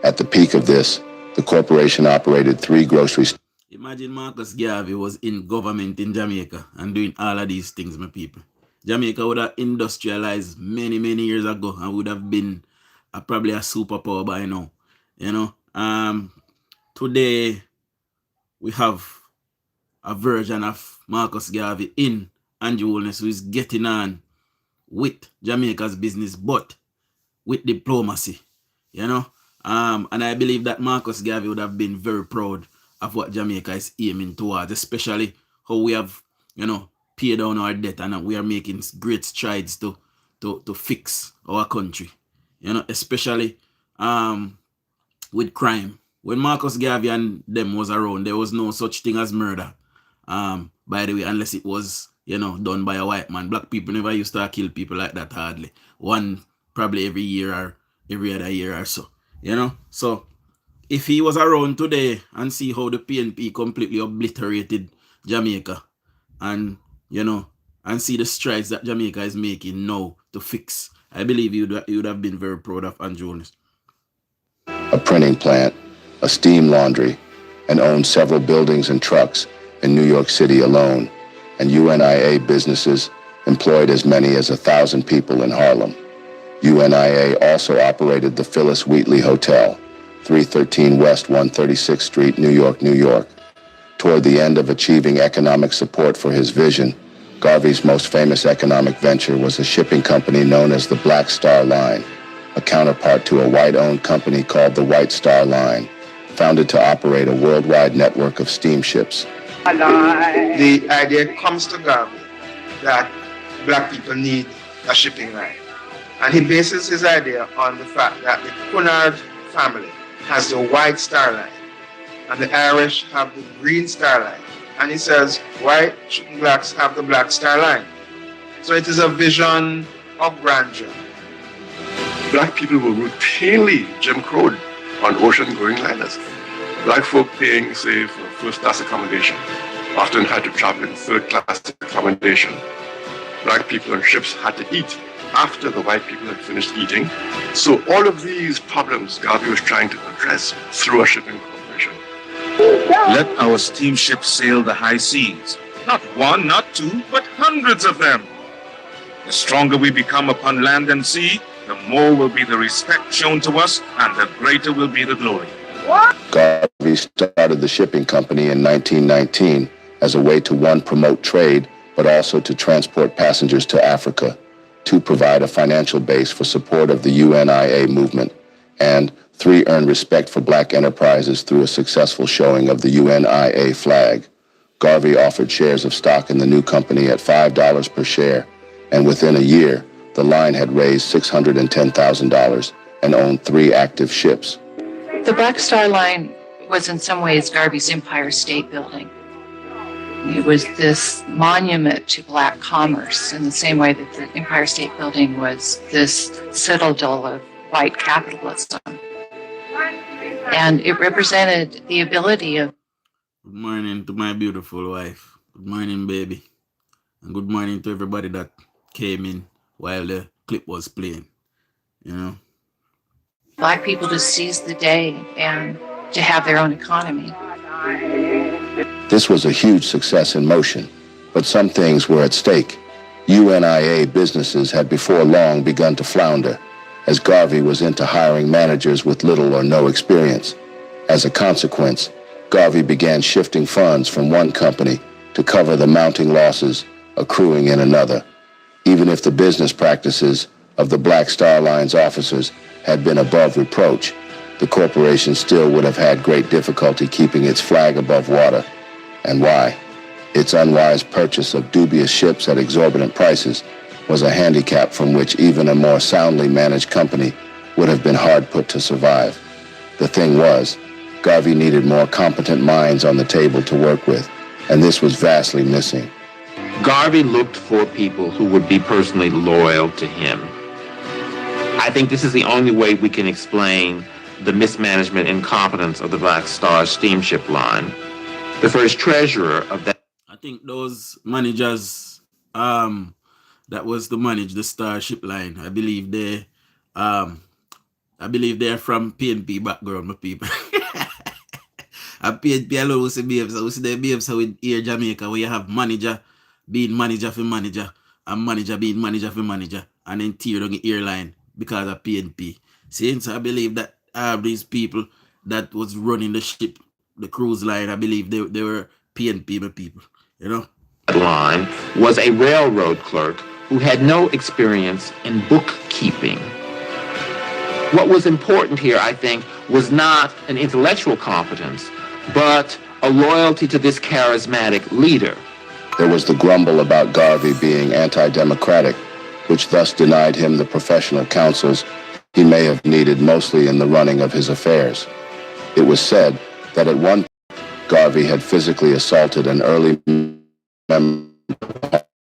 At the peak of this, the corporation operated 3 grocery stores. Imagine Marcus Garvey was in government in Jamaica and doing all of these things, my people. Jamaica would have industrialized many, many years ago and would have been probably a superpower by now. You know, today we have a version of Marcus Garvey in Andrew Holness who is getting on with Jamaica's business, but with diplomacy, you know. And I believe that Marcus Garvey would have been very proud of what Jamaica is aiming towards, especially how we have, you know, paid down our debt and we are making great strides to fix our country, you know, especially with crime. When Marcus Garvey and them was around, there was no such thing as murder, by the way, unless it was, you know, done by a white man. Black people never used to kill people like that hardly. One probably every year or every other year or so, you know. So if he was around today and see how the PNP completely obliterated Jamaica and, you know, and see the strides that Jamaica is making now to fix, I believe he would have been very proud of Andrew Holness. A printing plant, a steam laundry, and owned several buildings and trucks in New York City alone, and UNIA businesses employed as many as 1,000 people in Harlem. UNIA also operated the Phyllis Wheatley Hotel, 313 West 136th Street, New York, New York. Toward the end of achieving economic support for his vision, Garvey's most famous economic venture was a shipping company known as the Black Star Line, a counterpart to a white-owned company called the White Star Line, founded to operate a worldwide network of steamships. The idea comes to Garvey that black people need a shipping line. And he bases his idea on the fact that the Cunard family has the White Star Line and the Irish have the Green Star Line. And he says, why shouldn't blacks have the Black Star Line? So it is a vision of grandeur. Black people were routinely Jim Crowed on ocean-going liners. Black folk paying, say, for first-class accommodation often had to travel in third-class accommodation. Black people on ships had to eat after the white people had finished eating. So all of these problems Garvey was trying to address through a shipping corporation. Let our steamships sail the high seas. Not one, not two, but hundreds of them. The stronger we become upon land and sea, the more will be the respect shown to us, and the greater will be the glory. Garvey started the shipping company in 1919 as a way to, one, promote trade, but also to transport passengers to Africa, two, provide a financial base for support of the UNIA movement, and three, earn respect for black enterprises through a successful showing of the UNIA flag. Garvey offered shares of stock in the new company at $5 per share, and within a year, the line had raised $610,000 and owned 3 active ships. The Black Star Line was in some ways Garvey's Empire State Building. It was this monument to black commerce in the same way that the Empire State Building was this citadel of white capitalism. And it represented the ability of... Good morning to my beautiful wife. Good morning, baby. And good morning to everybody that came in while the clip was playing. You know? Black people to seize the day and to have their own economy. This was a huge success in motion, but some things were at stake. UNIA businesses had before long begun to flounder, as Garvey was into hiring managers with little or no experience. As a consequence, Garvey began shifting funds from one company to cover the mounting losses accruing in another. Even if the business practices of the Black Star Line's officers had been above reproach, the corporation still would have had great difficulty keeping its flag above water. And why? Its unwise purchase of dubious ships at exorbitant prices was a handicap from which even a more soundly managed company would have been hard put to survive. The thing was, Garvey needed more competent minds on the table to work with, and this was vastly missing. Garvey looked for people who would be personally loyal to him. I think this is the only way we can explain the mismanagement and incompetence of the Black Star Steamship Line. The first treasurer of that... I think those managers that was to manage the Starship Line, I believe they're from PNP background, my people. And PNP alone we see babes, we see the babes with Air Jamaica where you have manager being manager for manager and manager being manager for manager and then tear down the airline because of PNP. See, so I believe that these people that was running the ship, the cruise line, I believe they were PNP my people, you know? Line was a railroad clerk who had no experience in bookkeeping. What was important here, I think, was not an intellectual competence, but a loyalty to this charismatic leader. There was the grumble about Garvey being anti-democratic, which thus denied him the professional counsels he may have needed mostly in the running of his affairs. It was said that at one point, Garvey had physically assaulted an early member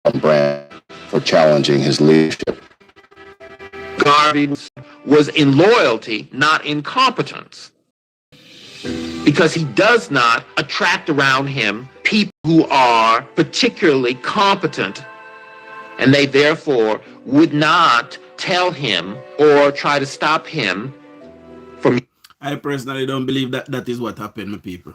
of Brand for challenging his leadership. Garvey was in loyalty, not in competence, because he does not attract around him people who are particularly competent, and they therefore would not tell him or try to stop him from... I personally don't believe that that is what happened, my people.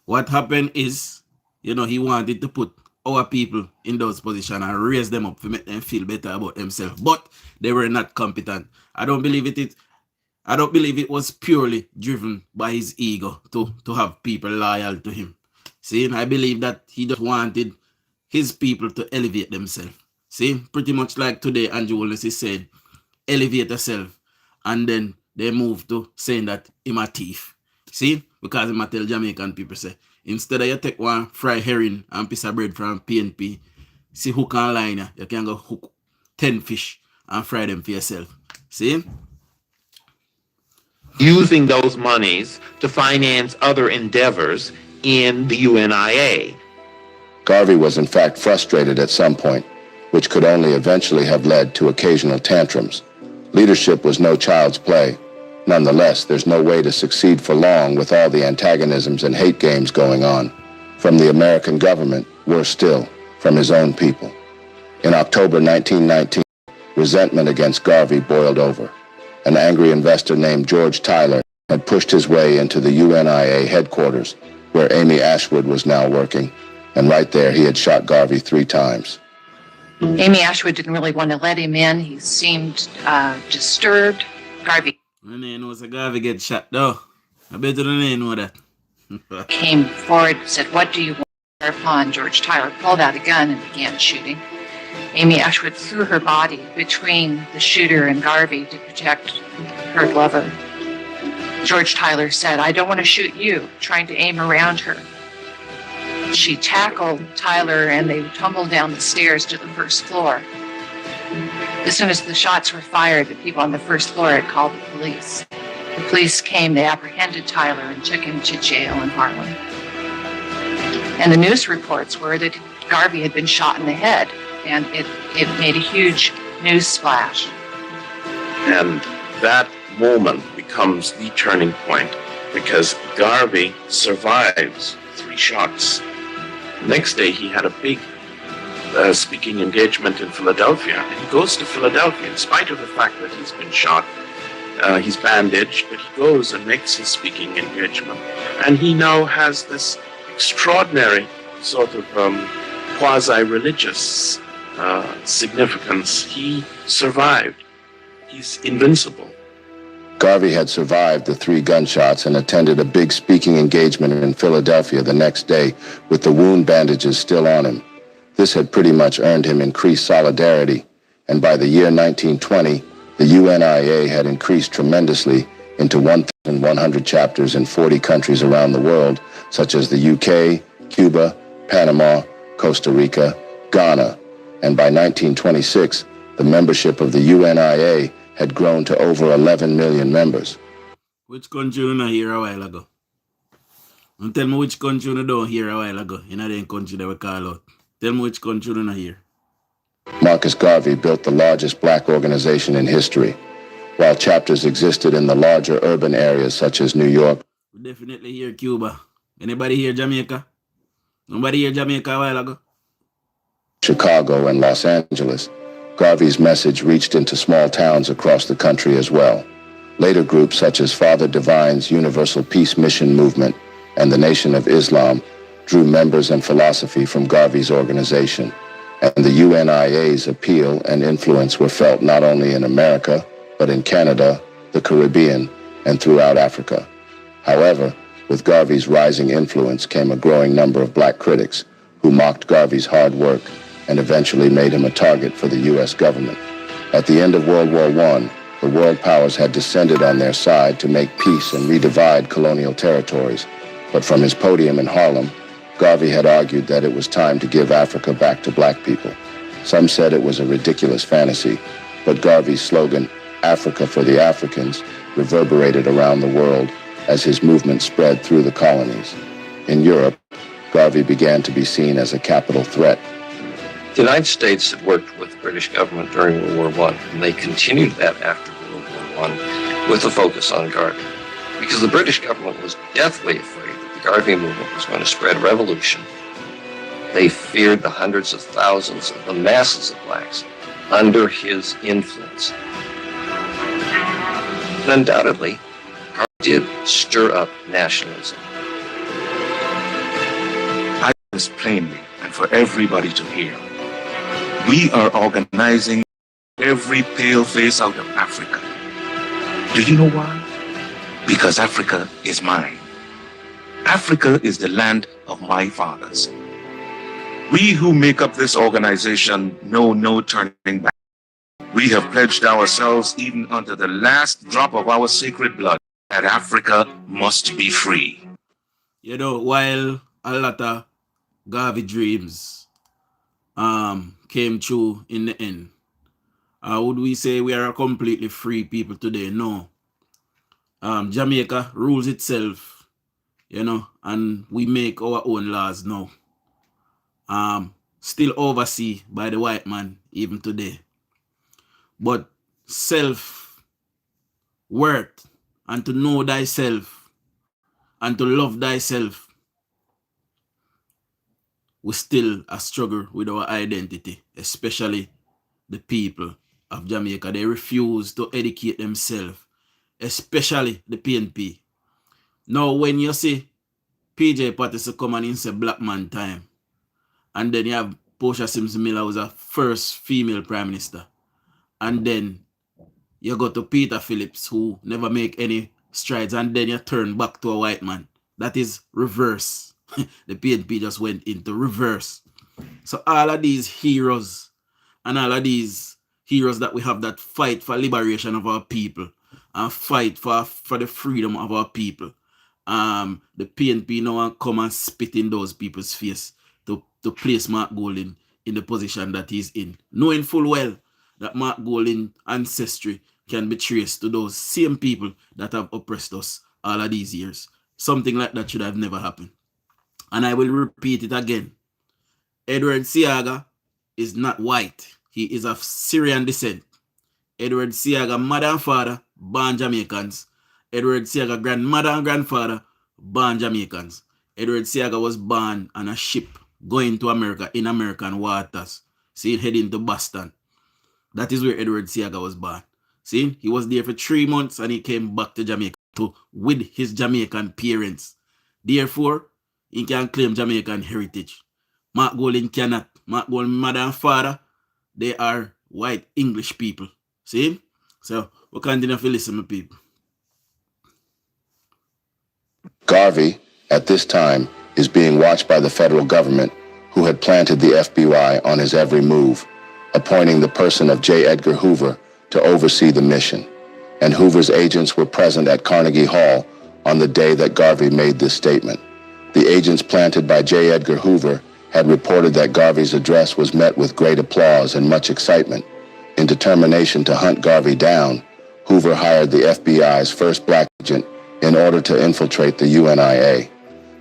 What happened is, you know, he wanted to put our people in those positions and raise them up to make them feel better about themselves, but they were not competent. I don't believe it was purely driven by his ego to have people loyal to him. See, I believe that he just wanted his people to elevate themselves. See, pretty much like today, Andrew Wallace is saying, elevate yourself, and then they move to saying that him a thief. See, because him a tell Jamaican people say, instead of you take one fried herring and piece of bread from PNP, see who can line you can go hook 10 fish and fry them for yourself. See? Using those monies to finance other endeavors in the UNIA. Garvey was in fact frustrated at some point, which could only eventually have led to occasional tantrums. Leadership was no child's play. Nonetheless, there's no way to succeed for long with all the antagonisms and hate games going on. From the American government, worse still, from his own people. In October 1919, resentment against Garvey boiled over. An angry investor named George Tyler had pushed his way into the UNIA headquarters where Amy Ashwood was now working, and right there he had shot Garvey 3 times. Amy Ashwood didn't really want to let him in. He seemed disturbed. Garvey Garvey get shot though. I bet you don't know that. came forward and said, "What do you want?" Whereupon George Tyler pulled out a gun and began shooting. Amy Ashwood threw her body between the shooter and Garvey to protect her lover. George Tyler said, "I don't want to shoot you," trying to aim around her. She tackled Tyler and they tumbled down the stairs to the first floor. As soon as the shots were fired, the people on the first floor had called the police. The police came, they apprehended Tyler and took him to jail in Harlem. And the news reports were that Garvey had been shot in the head, and it made a huge news splash. And that moment becomes the turning point because Garvey survives 3 shots. Next day, he had a big speaking engagement in Philadelphia, and he goes to Philadelphia in spite of the fact that he's been shot. He's bandaged, but he goes and makes his speaking engagement. And he now has this extraordinary sort of quasi-religious significance. He survived. He's invincible. Garvey had survived the 3 gunshots and attended a big speaking engagement in Philadelphia the next day with the wound bandages still on him. This had pretty much earned him increased solidarity, and by the year 1920, the UNIA had increased tremendously into 1,100 chapters in 40 countries around the world, such as the UK, Cuba, Panama, Costa Rica, Ghana, and by 1926, the membership of the UNIA had grown to over 11 million members. Which country you not hear a while ago? And tell me which country you don't hear a while ago. In that country that we call out. Tell me which country you not hear. Marcus Garvey built the largest black organization in history. While chapters existed in the larger urban areas such as New York, We definitely hear Cuba. Anybody hear Jamaica? Nobody hear Jamaica a while ago? Chicago, and Los Angeles, Garvey's message reached into small towns across the country as well. Later groups such as Father Divine's Universal Peace Mission Movement and the Nation of Islam drew members and philosophy from Garvey's organization, and the UNIA's appeal and influence were felt not only in America, but in Canada, the Caribbean, and throughout Africa. However, with Garvey's rising influence came a growing number of black critics who mocked Garvey's hard work and eventually made him a target for the U.S. government. At the end of World War I, the world powers had descended on their side to make peace and redivide colonial territories, but from his podium in Harlem, Garvey had argued that it was time to give Africa back to black people. Some said it was a ridiculous fantasy, but Garvey's slogan, "Africa for the Africans," reverberated around the world as his movement spread through the colonies. In Europe, Garvey began to be seen as a capital threat. The United States had worked with the British government during World War I, and they continued that after World War I with a focus on Garvey. Because the British government was deathly afraid that the Garvey movement was going to spread revolution. They feared the hundreds of thousands of the masses of blacks under his influence. And undoubtedly, Garvey did stir up nationalism. I say this plainly and for everybody to hear. We are organizing every pale face out of Africa. Do you know why? Because Africa is mine. Africa is the land of my fathers. We who make up this organization know no turning back. We have pledged ourselves, even unto the last drop of our sacred blood, that Africa must be free. You know, while a lot of Garvey dreams came true in the end, would we say we are a completely free people today? No. Jamaica rules itself, you know, and we make our own laws now. Still overseen by the white man even today. But self-worth and to know thyself and to love thyself, we still a struggle with our identity, especially the people of Jamaica. They refuse to educate themselves, especially the PNP. Now, when you see PJ Patterson come and say black man time. And then you have Portia Simpson Miller was a first female prime minister. And then you go to Peter Phillips, who never make any strides, and then you turn back to a white man. That is reverse. The PNP just went into reverse. So all of these heroes and all of these heroes that we have that fight for liberation of our people and fight for the freedom of our people. The PNP now come and spit in those people's face to place Mark Golding in the position that he's in, knowing full well that Mark Golding's ancestry can be traced to those same people that have oppressed us all of these years. Something like that should have never happened. And I will repeat it again. Edward Seaga is not white. He is of Syrian descent. Edward Seaga, mother and father, born Jamaicans. Edward Seaga, grandmother and grandfather, born Jamaicans. Edward Seaga was born on a ship going to America in American waters. See, heading to Boston. That is where Edward Seaga was born. See, he was there for 3 months and he came back to Jamaica with his Jamaican parents. Therefore, he can claim Jamaican heritage. Mark Golding cannot. Mark Golding's mother and father, they are white English people. See? So, we'll continue to listen to people. Garvey, at this time, is being watched by the federal government, who had planted the FBI on his every move, appointing the person of J. Edgar Hoover to oversee the mission. And Hoover's agents were present at Carnegie Hall on the day that Garvey made this statement. The agents planted by J. Edgar Hoover had reported that Garvey's address was met with great applause and much excitement. In determination to hunt Garvey down, Hoover hired the FBI's first black agent in order to infiltrate the UNIA.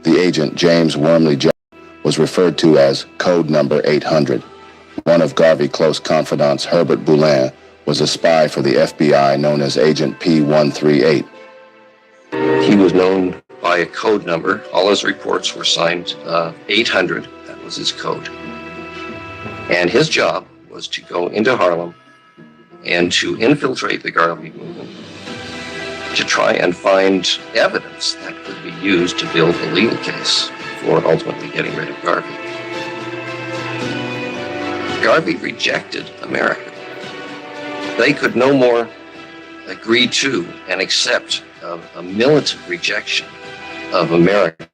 The agent, James Wormley Jones, was referred to as Code Number 800. One of Garvey's close confidants, Herbert Boulin, was a spy for the FBI known as Agent P-138. He was known by a code number. All his reports were signed 800. That was his code. And his job was to go into Harlem and to infiltrate the Garvey movement, to try and find evidence that could be used to build a legal case for ultimately getting rid of Garvey. Garvey rejected America. They could no more agree to and accept a militant rejection of America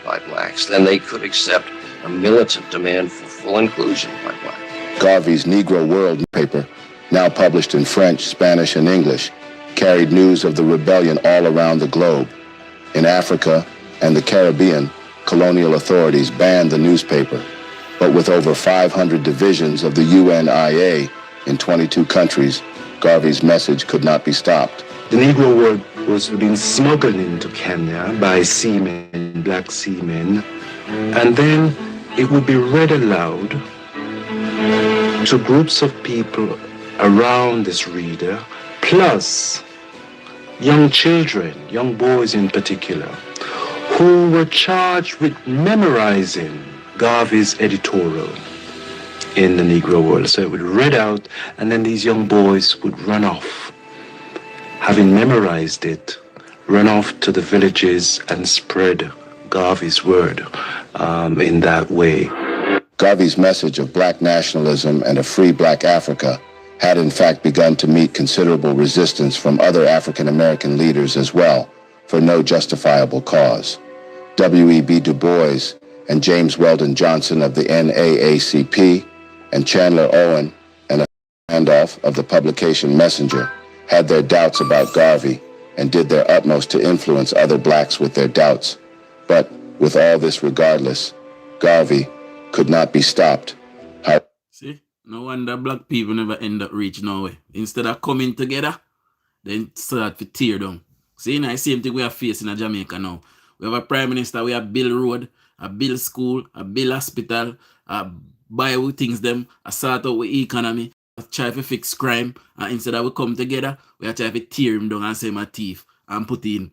by blacks than they could accept a militant demand for full inclusion by blacks. Garvey's Negro World paper, now published in French, Spanish, and English, carried news of the rebellion all around the globe. In Africa and the Caribbean, colonial authorities banned the newspaper, but with over 500 divisions of the UNIA in 22 countries, Garvey's message could not be stopped. The Negro World was being smuggled into Kenya by seamen, black seamen, and then it would be read aloud to groups of people around this reader, plus young children, young boys in particular, who were charged with memorizing Garvey's editorial in the Negro World. So it would read out, and then these young boys would run off, having memorized it, run off to the villages and spread Garvey's word in that way. Garvey's message of black nationalism and a free black Africa had in fact begun to meet considerable resistance from other African American leaders as well, for no justifiable cause. W.E.B. Du Bois and James Weldon Johnson of the NAACP and Chandler Owen and Randolph of the publication Messenger had their doubts about Garvey and did their utmost to influence other blacks with their doubts. But with all this regardless, Garvey could not be stopped. See, no wonder black people never end up reaching nowhere. Instead of coming together, then start to tear down. See, now the same thing we are facing in Jamaica now. We have a prime minister, we have build road, a build school, a build hospital, buy with things them, a sort out with economy, try to fix crime, and instead of we come together, we are trying to tear him down and say my thief and put in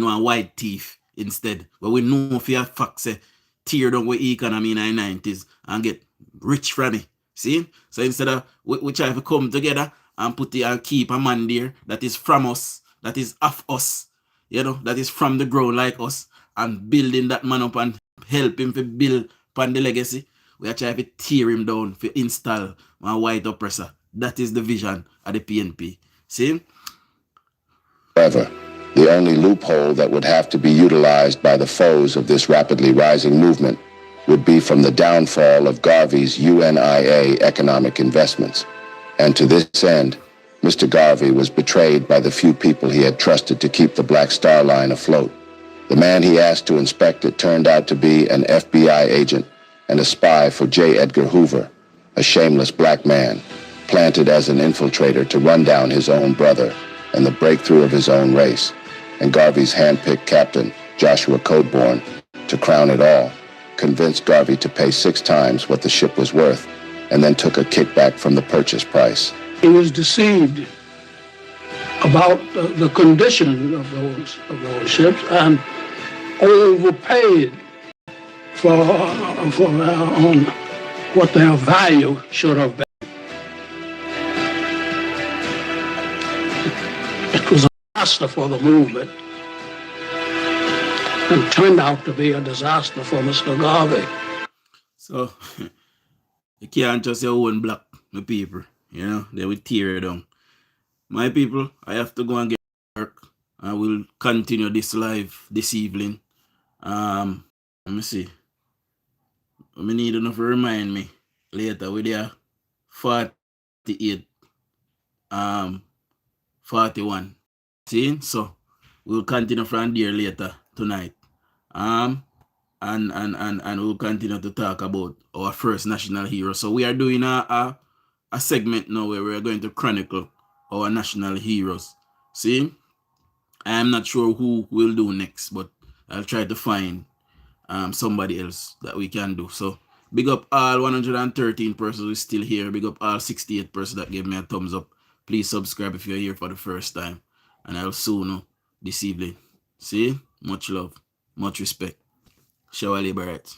one white thief instead. But we know if you have facts say tear down with economy in the 90s and get rich from it. See? So instead of we try to come together and put it and keep a man there that is from us, that is of us, you know, that is from the ground like us, and building that man up and help him to build upon the legacy. We are trying to tear him down, to install one white oppressor. That is the vision of the PNP. See? However, the only loophole that would have to be utilized by the foes of this rapidly rising movement would be from the downfall of Garvey's UNIA economic investments. And to this end, Mr. Garvey was betrayed by the few people he had trusted to keep the Black Star Line afloat. The man he asked to inspect it turned out to be an FBI agent and a spy for J. Edgar Hoover, a shameless black man, planted as an infiltrator to run down his own brother and the breakthrough of his own race, and Garvey's hand-picked captain, Joshua Codeborn, to crown it all, convinced Garvey to pay 6 times what the ship was worth, and then took a kickback from the purchase price. He was deceived about the condition of those ships and overpaid for what their value should have been. It was a disaster for the movement and turned out to be a disaster for Mr. Garvey. So, you can't just say own black, my people. You know, they will tear it down. My people, I have to go and get work. I will continue this live this evening. Let me see. I need enough to remind me later with their 48, 41. See? So we'll continue from there later tonight. And we'll continue to talk about our first national hero. So we are doing a segment now where we're going to chronicle our national heroes. See? I am not sure who will do next, but I'll try to find somebody else that we can do. So big up all 113 persons who is still here. Big up all 68 persons that gave me a thumbs up. Please subscribe if you're here for the first time. And I'll soon know this evening. See? Much love. Much respect. Shower labor rights.